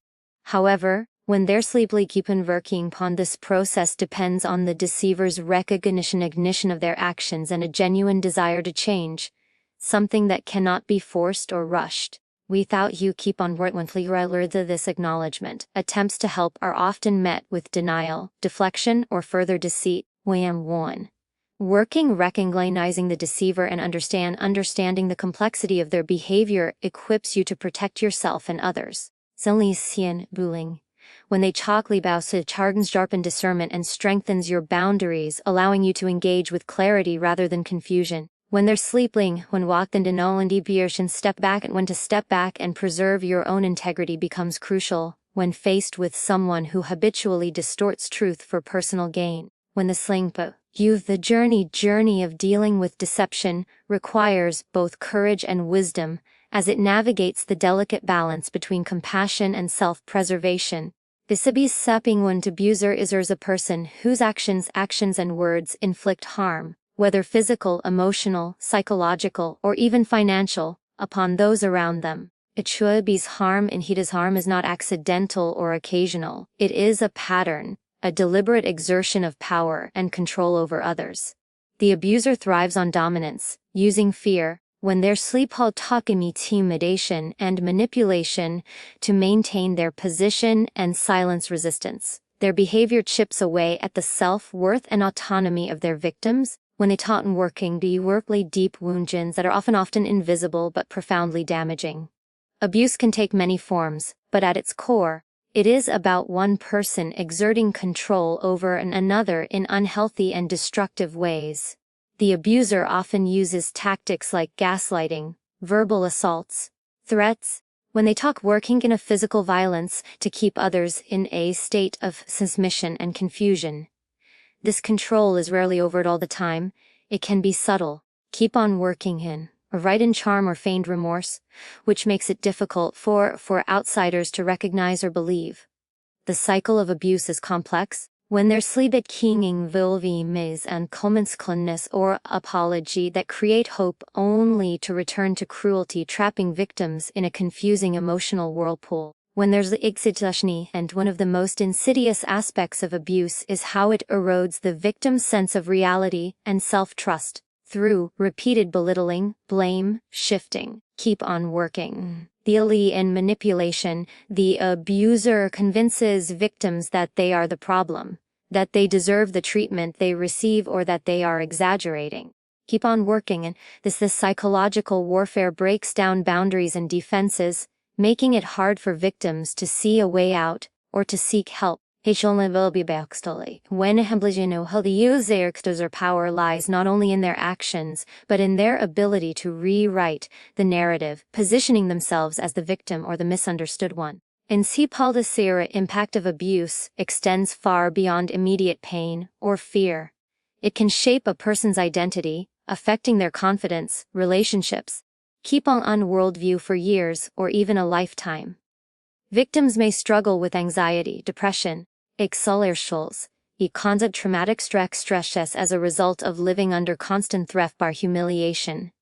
Speaker 1: However, when they're sleepily keep on working upon this process depends on the deceiver's recognition of their actions and a genuine desire to change, something that cannot be forced or rushed. Without you keep on working this acknowledgement, attempts to help are often met with denial, deflection, or further deceit. 1. Working recognizing the deceiver and understanding the complexity of their behavior equips you to protect yourself and others. Bullying. When they chargans sharpen discernment and strengthens your boundaries, allowing you to engage with clarity rather than confusion. When they're sleeping, when walked into null and deviation, step back, and when to step back and preserve your own integrity becomes crucial when faced with someone who habitually distorts truth for personal gain. When the the journey of dealing with deception requires both courage and wisdom as it navigates the delicate balance between compassion and self-preservation. Visibis sapping when abuser is a person whose actions and words inflict harm, whether physical, emotional, psychological, or even financial, upon those around them. It should be's harm and his harm is not accidental or occasional. It is a pattern, a deliberate exertion of power and control over others. The abuser thrives on dominance, using fear, when their sleep talk intimidation and manipulation to maintain their position and silence resistance. Their behavior chips away at the self-worth and autonomy of their victims. When they taught and working deep wounds that are often invisible but profoundly damaging. Abuse can take many forms, but at its core, it is about one person exerting control over another in unhealthy and destructive ways. The abuser often uses tactics like gaslighting, verbal assaults, threats, when they talk working in a physical violence to keep others in a state of submission and confusion. This control is rarely overt all the time. It can be subtle, keep on working in, or right in charm or feigned remorse, which makes it difficult for outsiders to recognize or believe. The cycle of abuse is complex. When there's slibet kinging vilvi mis and commenskleness or apology that create hope only to return to cruelty, trapping victims in a confusing emotional whirlpool. When there's the exitashni, and one of the most insidious aspects of abuse is how it erodes the victim's sense of reality and self-trust through repeated belittling, blame, shifting, keep on working. In manipulation, the abuser convinces victims that they are the problem, that they deserve the treatment they receive, or that they are exaggerating. Keep on working, and this psychological warfare breaks down boundaries and defenses, making it hard for victims to see a way out or to seek help. When the user's power lies not only in their actions, but in their ability to rewrite the narrative, positioning themselves as the victim or the misunderstood one. In the impact of abuse extends far beyond immediate pain or fear. It can shape a person's identity, affecting their confidence, relationships, keep on worldview for years or even a lifetime. Victims may struggle with anxiety, depression, exhaustion, constant traumatic stress as a result of living under constant threat or humiliation.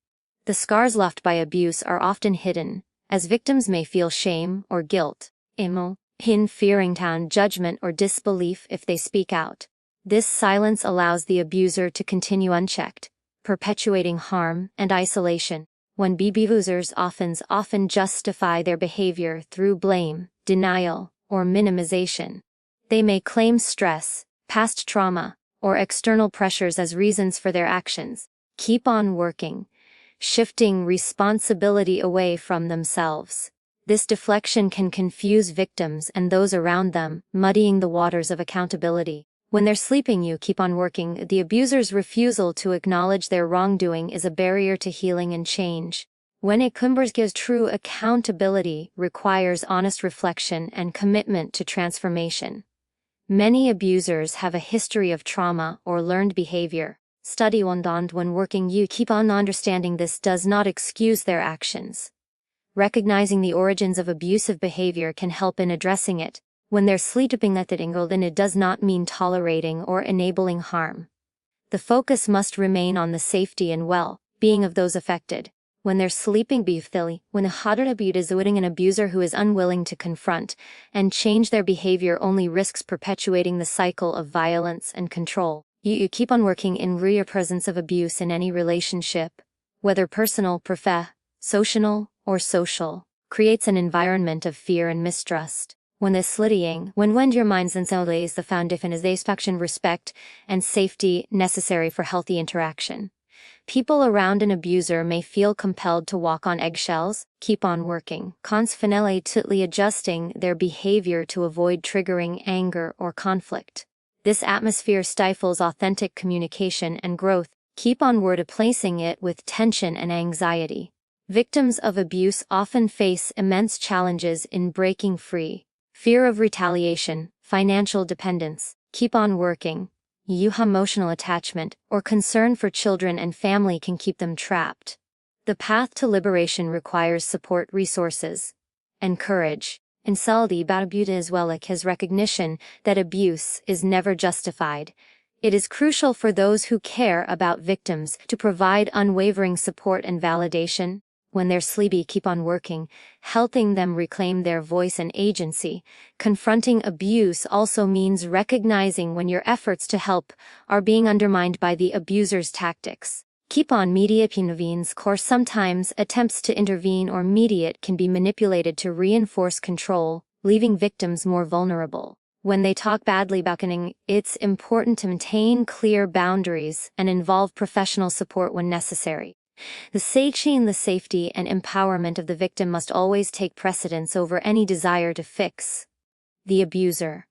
Speaker 1: The scars left by abuse are often hidden, as victims may feel shame or guilt, fearing judgment or disbelief if they speak out. This silence allows the abuser to continue unchecked, perpetuating harm and isolation. When abusers often justify their behavior through blame, denial, or minimization. They may claim stress, past trauma, or external pressures as reasons for their actions. Keep on working, shifting responsibility away from themselves. This deflection can confuse victims and those around them, muddying the waters of accountability. When they're sleeping, you keep on working. The abuser's refusal to acknowledge their wrongdoing is a barrier to healing and change. When a gives true accountability requires honest reflection and commitment to transformation. Many abusers have a history of trauma or learned behavior. Study when working, you keep on understanding this does not excuse their actions. Recognizing the origins of abusive behavior can help in addressing it. When they're sleeping at then it does not mean tolerating or enabling harm. The focus must remain on the safety and well-being of those affected. When they're sleeping when the hadar abuse is an abuser who is unwilling to confront and change their behavior only risks perpetuating the cycle of violence and control. You keep on working in real presence of abuse in any relationship, whether personal, social, or social, creates an environment of fear and mistrust. When this slittying, when your minds and so lays the foundation is they faction respect and safety necessary for healthy interaction. People around an abuser may feel compelled to walk on eggshells, keep on working, constantly adjusting their behavior to avoid triggering anger or conflict. This atmosphere stifles authentic communication and growth, keep on replacing it with tension and anxiety. Victims of abuse often face immense challenges in breaking free. Fear of retaliation, financial dependence, keep on working. Emotional attachment, or concern for children and family can keep them trapped. The path to liberation requires support resources and courage. In Saldi Barabuta as well his recognition that abuse is never justified. It is crucial for those who care about victims to provide unwavering support and validation. When they're sleepy, keep on working, helping them reclaim their voice and agency. Confronting abuse also means recognizing when your efforts to help are being undermined by the abuser's tactics. Keep on intervenes course sometimes attempts to intervene or mediate can be manipulated to reinforce control, leaving victims more vulnerable. When they talk badly about cunning, it's important to maintain clear boundaries and involve professional support when necessary. The safety and empowerment of the victim must always take precedence over any desire to fix the abuser.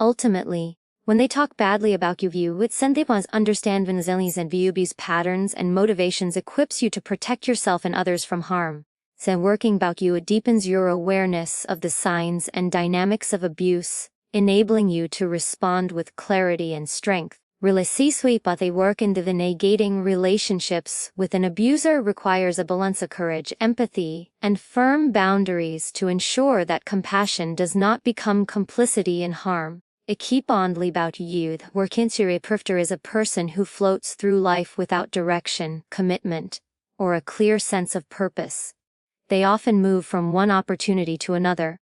Speaker 1: Ultimately, When they talk badly about you, it sends them understand Venezuelans and VUB's patterns and motivations equips you to protect yourself and others from harm. So working about you, it deepens your awareness of the signs and dynamics of abuse, enabling you to respond with clarity and strength. But they work in the negating relationships with an abuser requires a balance of courage, empathy, and firm boundaries to ensure that compassion does not become complicity in harm. A keep on about youth working Perpetual is a person who floats through life without direction, commitment, or a clear sense of purpose. They often move from one opportunity to another.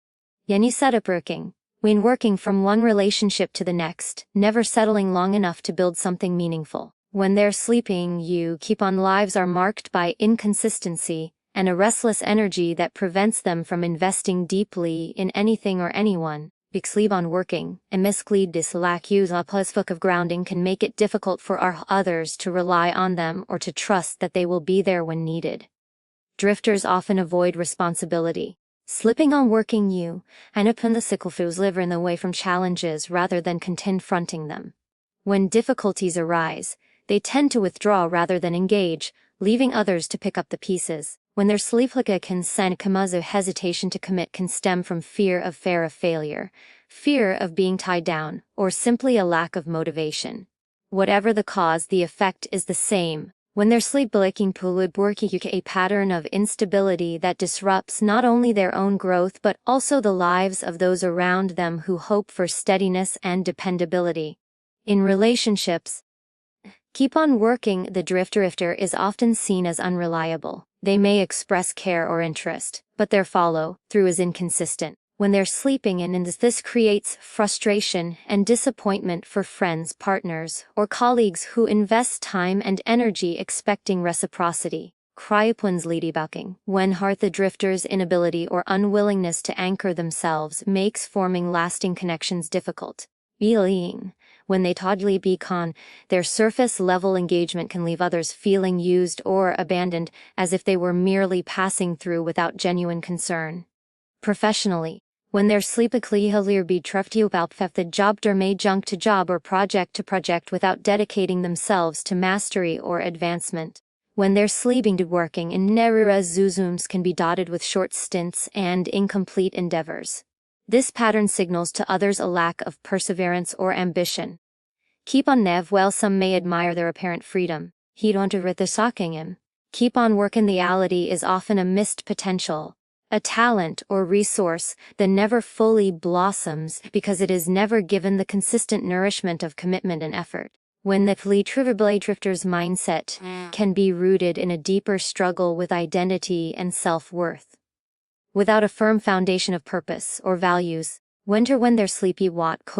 Speaker 1: Working. When working from one relationship to the next, never settling long enough to build something meaningful. When they're sleeping, you keep on lives are marked by inconsistency and a restless energy that prevents them from investing deeply in anything or anyone. Sleep on working, and mislead this lack use a plus book of grounding can make it difficult for our others to rely on them or to trust that they will be there when needed. Drifters often avoid responsibility, slipping on working you, and upon the cyclefoos live in the way from challenges rather than confronting them. When difficulties arise, they tend to withdraw rather than engage, leaving others to pick up the pieces. When their sleep like a consent kamazo hesitation to commit can stem from fear of failure, fear of being tied down, or simply a lack of motivation. Whatever the cause, the effect is the same. When their sleep breaking pulud working a pattern of instability that disrupts not only their own growth but also the lives of those around them who hope for steadiness and dependability. In relationships, keep on working, the drifter is often seen as unreliable. They may express care or interest, but their follow-through is inconsistent. When they're sleeping in this creates frustration and disappointment for friends, partners, or colleagues who invest time and energy expecting reciprocity. Cryopwins leadybacking. When the drifter's inability or unwillingness to anchor themselves makes forming lasting connections difficult. When they totally becon, their surface-level engagement can leave others feeling used or abandoned, as if they were merely passing through without genuine concern. Professionally, when their sleepically he'll be trefty about the job der may junk to job or project to project without dedicating themselves to mastery or advancement. When they're sleeping to working in nerira zuzums can be dotted with short stints and incomplete endeavors. This pattern signals to others a lack of perseverance or ambition. Keep on nev while some may admire their apparent freedom, he don't with the socking him. Keep on work in reality is often a missed potential, a talent or resource that never fully blossoms because it is never given the consistent nourishment of commitment and effort. When the trivial drifter's mindset can be rooted in a deeper struggle with identity and self-worth. Without a firm foundation of purpose or values, when they're sleepy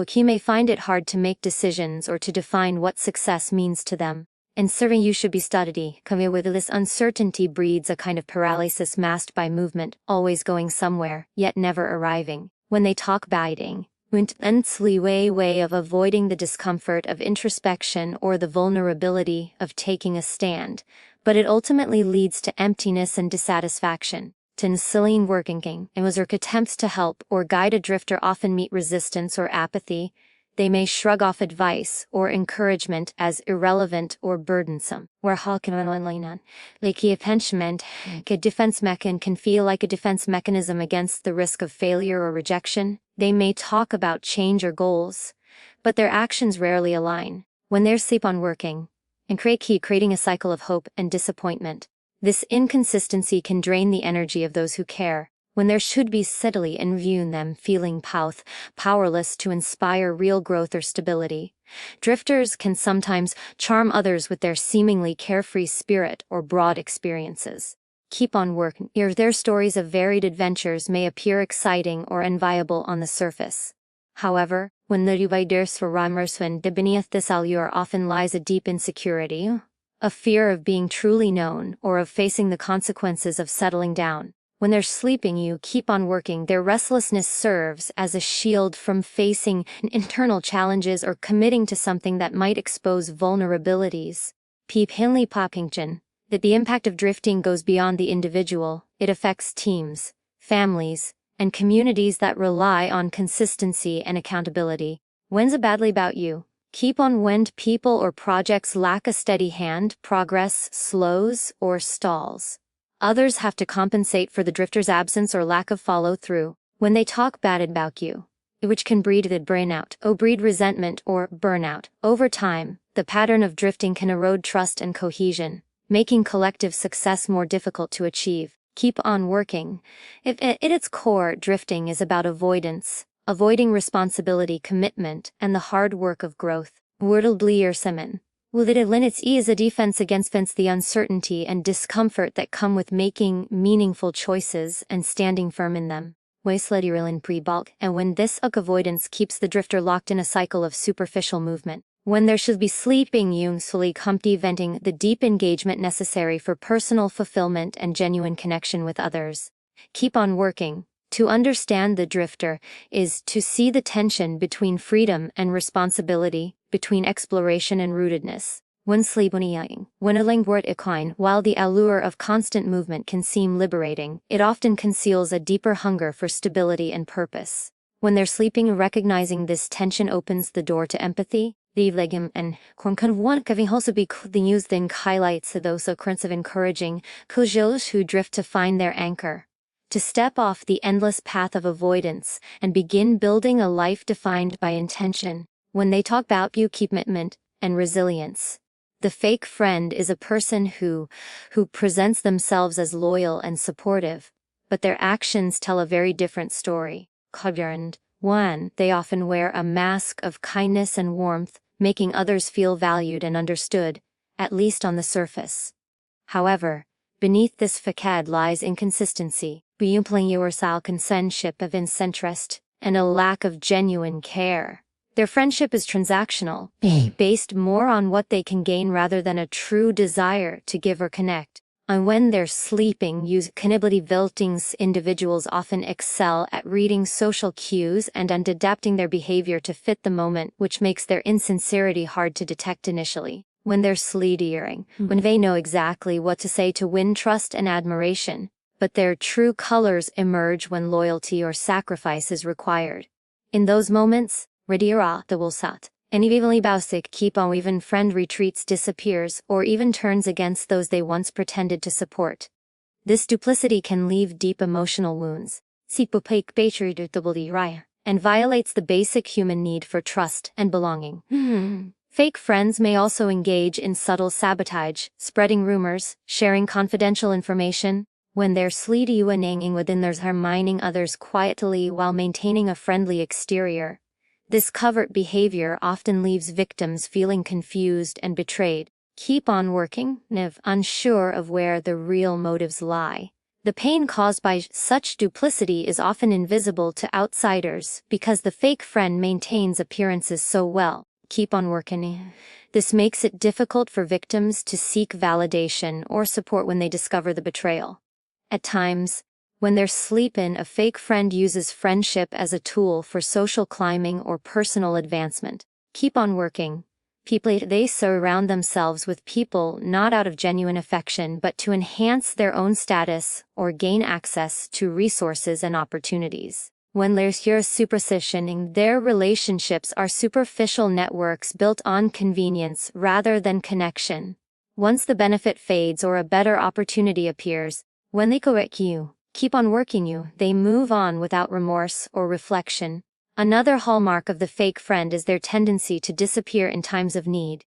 Speaker 1: he may find it hard to make decisions or to define what success means to them. And serving you should be studied. Coming with this uncertainty breeds a kind of paralysis masked by movement, always going somewhere, yet never arriving. When they talk biting, way of avoiding the discomfort of introspection or the vulnerability of taking a stand, but it ultimately leads to emptiness and dissatisfaction. Tinsilline working and was attempts to help or guide a drifter often meet resistance or apathy. They may shrug off advice or encouragement as irrelevant or burdensome. Where like a penchment, a defense mechanism can feel like a defense mechanism against the risk of failure or rejection. They may talk about change or goals, but their actions rarely align. When they're sleep on working, and creating a cycle of hope and disappointment. This inconsistency can drain the energy of those who care, when there should be steadily and viewing them feeling powerless to inspire real growth or stability. Drifters can sometimes charm others with their seemingly carefree spirit or broad experiences. Keep on working. Their stories of varied adventures may appear exciting or enviable on the surface. However, when the Ubaidirs for Ramerswin beneath this allure often lies a deep insecurity, a fear of being truly known or of facing the consequences of settling down. When they're sleeping you keep on working, their restlessness serves as a shield from facing internal challenges or committing to something that might expose vulnerabilities. Peep Hinley Poppington, that the impact of drifting goes beyond the individual, it affects teams, families, and communities that rely on consistency and accountability. When's badly about you? Keep on when people or projects lack a steady hand, progress slows or stalls. Others have to compensate for the drifter's absence or lack of follow-through when they talk bad about you, which can breed the burnout, breed resentment or burnout. Over time, the pattern of drifting can erode trust and cohesion, making collective success more difficult to achieve. Keep on working. If at its core, drifting is about avoiding responsibility, commitment, and the hard work of growth. Wordledly semen. Will it limits is a defense against the uncertainty and discomfort that come with making meaningful choices and standing firm in them. Wasteladirilan pre-bulk, and when this avoidance keeps the drifter locked in a cycle of superficial movement. When there should be sleeping usefully comfy venting the deep engagement necessary for personal fulfillment and genuine connection with others. Keep on working. To understand the drifter is to see the tension between freedom and responsibility, between exploration and rootedness. When a languid equine, while the allure of constant movement can seem liberating, it often conceals a deeper hunger for stability and purpose. When they're sleeping, recognizing this tension opens the door to empathy. The legum and one can also be the news then highlights those occurrences of encouraging those who drift to find their anchor, to step off the endless path of avoidance and begin building a life defined by intention. When they talk about you, commitment and resilience. The fake friend is a person who presents themselves as loyal and supportive, but their actions tell a very different story. 1. They often wear a mask of kindness and warmth, making others feel valued and understood, at least on the surface. However, beneath this facade lies inconsistency, consenship of interest, and a lack of genuine care. Their friendship is transactional, based more on what they can gain rather than a true desire to give or connect. And when they're sleeping, individuals often excel at reading social cues and adapting their behavior to fit the moment, which makes their insincerity hard to detect initially. When they're sleeping, when they know exactly what to say to win trust and admiration, but their true colors emerge when loyalty or sacrifice is required. In those moments, Radira the Wilsat, and evenly Bausik keep on even friend retreats, disappears, or even turns against those they once pretended to support. This duplicity can leave deep emotional wounds, and violates the basic human need for trust and belonging. Fake friends may also engage in subtle sabotage, spreading rumors, sharing confidential information, when they're sleeping within theirs harming others quietly while maintaining a friendly exterior. This covert behavior often leaves victims feeling confused and betrayed. Keep on working, unsure of where the real motives lie. The pain caused by such duplicity is often invisible to outsiders because the fake friend maintains appearances so well. Keep on working. This makes it difficult for victims to seek validation or support when they discover the betrayal. At times, when they're sleeping, a fake friend uses friendship as a tool for social climbing or personal advancement. Keep on working. They surround themselves with people not out of genuine affection but to enhance their own status or gain access to resources and opportunities. When there's superstitioning, their relationships are superficial networks built on convenience rather than connection. Once the benefit fades or a better opportunity appears, when they correct you, keep on working you, they move on without remorse or reflection. Another hallmark of the fake friend is their tendency to disappear in times of need.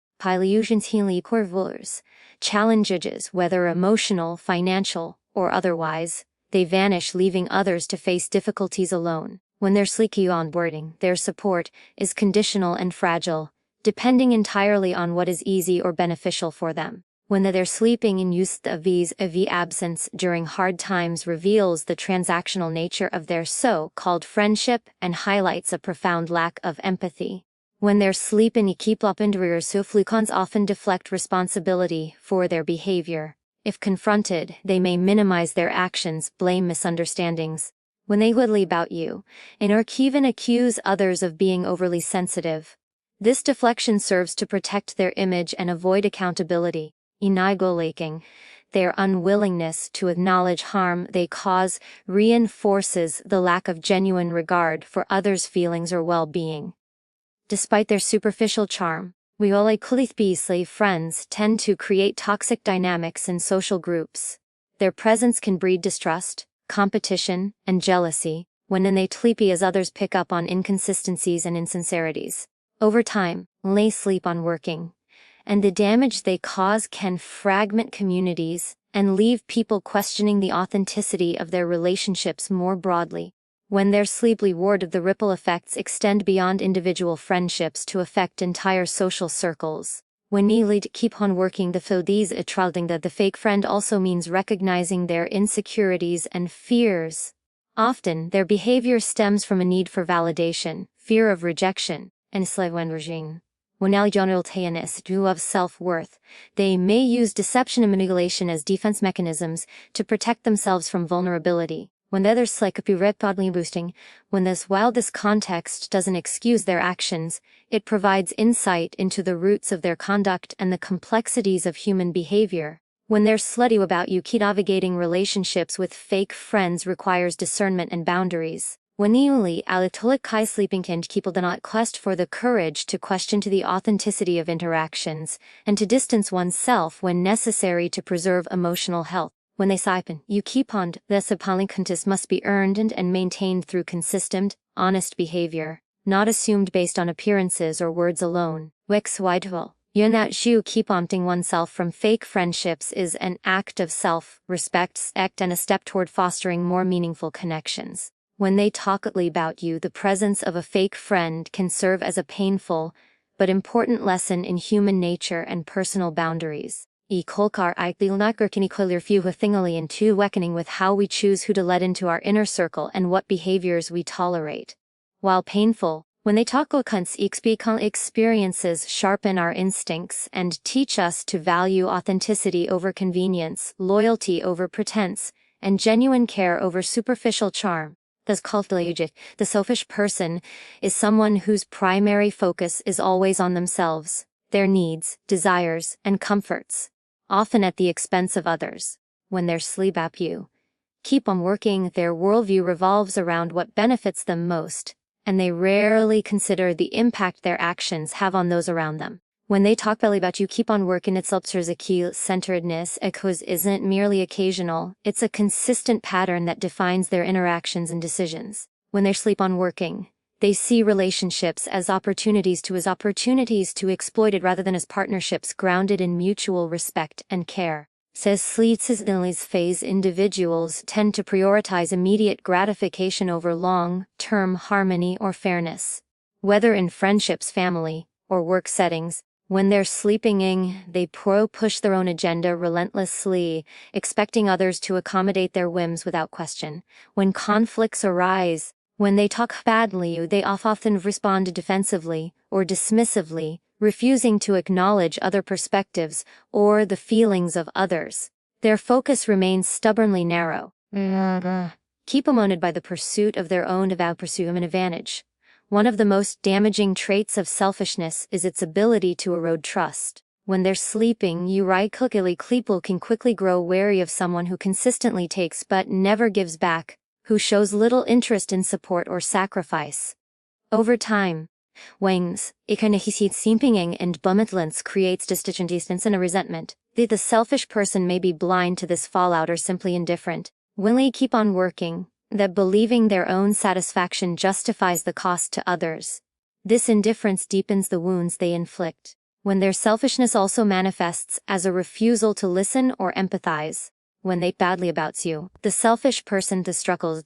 Speaker 1: Challenges, whether emotional, financial, or otherwise, they vanish, leaving others to face difficulties alone. When they're sleeky onboarding, their support is conditional and fragile, depending entirely on what is easy or beneficial for them. When they're sleeping in use of vis-a-vis absence during hard times reveals the transactional nature of their so-called friendship and highlights a profound lack of empathy. When they're sleeping, flukons often deflect responsibility for their behavior. If confronted, they may minimize their actions, blame misunderstandings. When they whittly about you, or even accuse others of being overly sensitive. This deflection serves to protect their image and avoid accountability. Their unwillingness to acknowledge harm they cause reinforces the lack of genuine regard for others' feelings or well-being. Despite their superficial charm, slave friends tend to create toxic dynamics in social groups. Their presence can breed distrust, competition, and jealousy, when they sleepy as others pick up on inconsistencies and insincerities. Over time, they sleep on working, and the damage they cause can fragment communities and leave people questioning the authenticity of their relationships more broadly. When they're sleepily warded, the ripple effects extend beyond individual friendships to affect entire social circles. When you lead keep on working these attralding that the fake friend also means recognizing their insecurities and fears. Often, their behavior stems from a need for validation, fear of rejection, and regime. When of self-worth, they may use deception and manipulation as defense mechanisms to protect themselves from vulnerability. When the others boosting, while this context doesn't excuse their actions, it provides insight into the roots of their conduct and the complexities of human behavior. When they're slutty about you, navigating relationships with fake friends requires discernment and boundaries. When the alitolik kai sleeping kind people do not quest for the courage to question to the authenticity of interactions, and to distance oneself when necessary to preserve emotional health. When they sipen, you keep on, the subpalincontis must be earned and maintained through consistent, honest behavior, not assumed based on appearances or words alone. Wix Whitewell. Yun that Shu keep opting oneself from fake friendships is an act of self-respect and a step toward fostering more meaningful connections. When they talk about you, the presence of a fake friend can serve as a painful, but important lesson in human nature and personal boundaries. Kolkar can clear few thingally into reckoning with how we choose who to let into our inner circle and what behaviors we tolerate. While painful, when they talk experiences sharpen our instincts and teach us to value authenticity over convenience, loyalty over pretense, and genuine care over superficial charm. The selfish person is someone whose primary focus is always on themselves, their needs, desires, and comforts, often at the expense of others. When they're sleep up you, keep on working, their worldview revolves around what benefits them most, and they rarely consider the impact their actions have on those around them. When they talk about you, keep on working, it's a key centeredness isn't merely occasional, it's a consistent pattern that defines their interactions and decisions. When they sleep on working, they see relationships as opportunities to exploit it rather than as partnerships grounded in mutual respect and care. Says Sleets's phase individuals tend to prioritize immediate gratification over long-term harmony or fairness. Whether in friendships, family, or work settings, when they're sleeping they push their own agenda relentlessly, expecting others to accommodate their whims without question. When conflicts arise, when they talk badly, they often respond defensively or dismissively, refusing to acknowledge other perspectives or the feelings of others. Their focus remains stubbornly narrow. Keep emoted by the pursuit of their own pursue an advantage. One of the most damaging traits of selfishness is its ability to erode trust. When they're sleeping, people can quickly grow wary of someone who consistently takes but never gives back, who shows little interest in support or sacrifice. Over time, Wangs, simping and bummetlance creates distance and a resentment. The selfish person may be blind to this fallout or simply indifferent. When they keep on working, that believing their own satisfaction justifies the cost to others. This indifference deepens the wounds they inflict. When their selfishness also manifests as a refusal to listen or empathize. When they badly about you, the selfish person struggles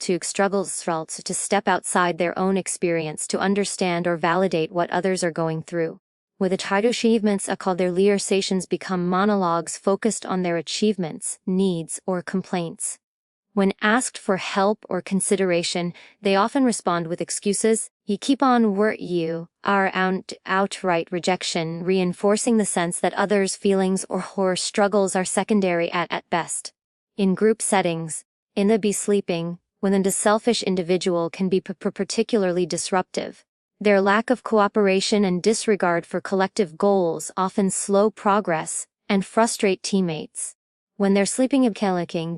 Speaker 1: to step outside their own experience to understand or validate what others are going through. With achievements called their conversations become monologues focused on their achievements, needs, or complaints. When asked for help or consideration, they often respond with excuses. You keep on you are outright rejection, reinforcing the sense that others' feelings or struggles are secondary at best. In group settings, in the sleeping, when the selfish individual can be particularly disruptive. Their lack of cooperation and disregard for collective goals often slow progress and frustrate teammates. When they're sleeping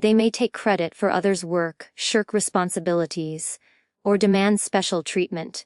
Speaker 1: they may take credit for others' work, shirk responsibilities, or demand special treatment.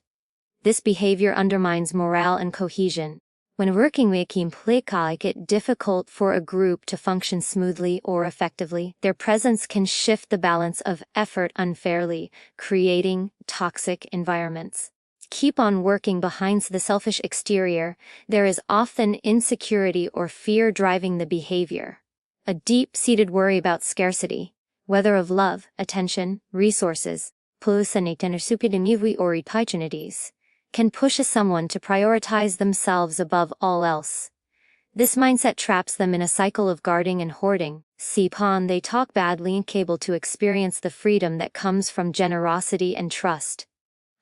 Speaker 1: This behavior undermines morale and cohesion. When working with make it difficult for a group to function smoothly or effectively, their presence can shift the balance of effort unfairly, creating toxic environments. Keep on working behind the selfish exterior, there is often insecurity or fear driving the behavior. A deep-seated worry about scarcity, whether of love, attention, resources, or opportunities, can push someone to prioritize themselves above all else. This mindset traps them in a cycle of guarding and hoarding. They talk badly and able to experience the freedom that comes from generosity and trust.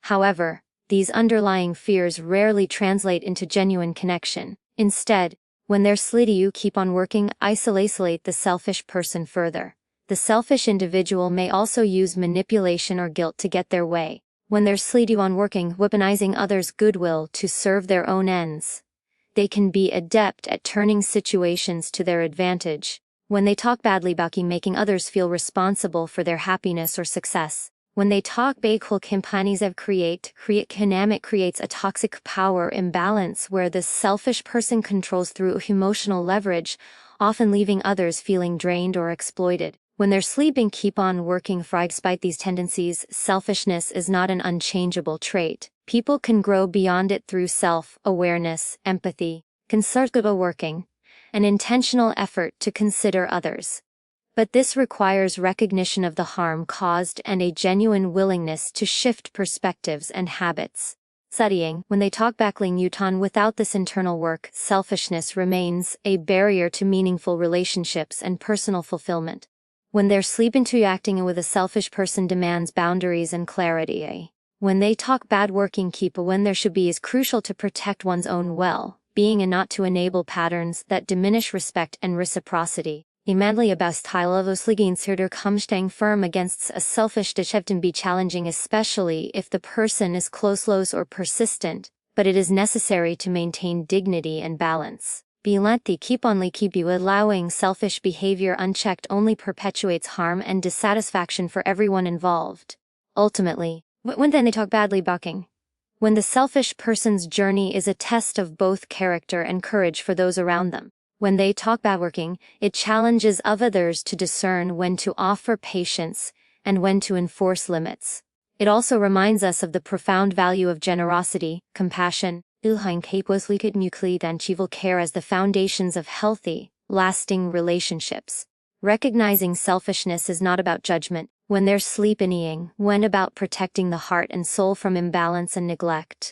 Speaker 1: However, these underlying fears rarely translate into genuine connection. Instead, when they're you keep on working, isolate the selfish person further. The selfish individual may also use manipulation or guilt to get their way. When they're you on working, weaponizing others' goodwill to serve their own ends. They can be adept at turning situations to their advantage. When they talk badly about making others feel responsible for their happiness or success. When they talk companies creates a toxic power imbalance where the selfish person controls through emotional leverage, often leaving others feeling drained or exploited. When they're sleeping, keep on working. Despite these tendencies, selfishness is not an unchangeable trait. People can grow beyond it through self-awareness, empathy, concerted working, an intentional effort to consider others. But this requires recognition of the harm caused and a genuine willingness to shift perspectives and habits. Studying, when they talk backling Uton without this internal work, selfishness remains a barrier to meaningful relationships and personal fulfillment. When they're acting with a selfish person demands boundaries and clarity. When they talk bad working keep when there should be is crucial to protect one's own well-being and not to enable patterns that diminish respect and reciprocity. Manly about Umstang firm against a selfish can be challenging, especially if the person is close or persistent, but it is necessary to maintain dignity and balance. Keep you allowing selfish behavior unchecked only perpetuates harm and dissatisfaction for everyone involved. Ultimately, when they talk badly bucking. When the selfish person's journey is a test of both character and courage for those around them. When they talk bad working, it challenges others to discern when to offer patience and when to enforce limits. It also reminds us of the profound value of generosity, compassion, care as the foundations of healthy, lasting relationships. Recognizing selfishness is not about judgment, when they're when about protecting the heart and soul from imbalance and neglect.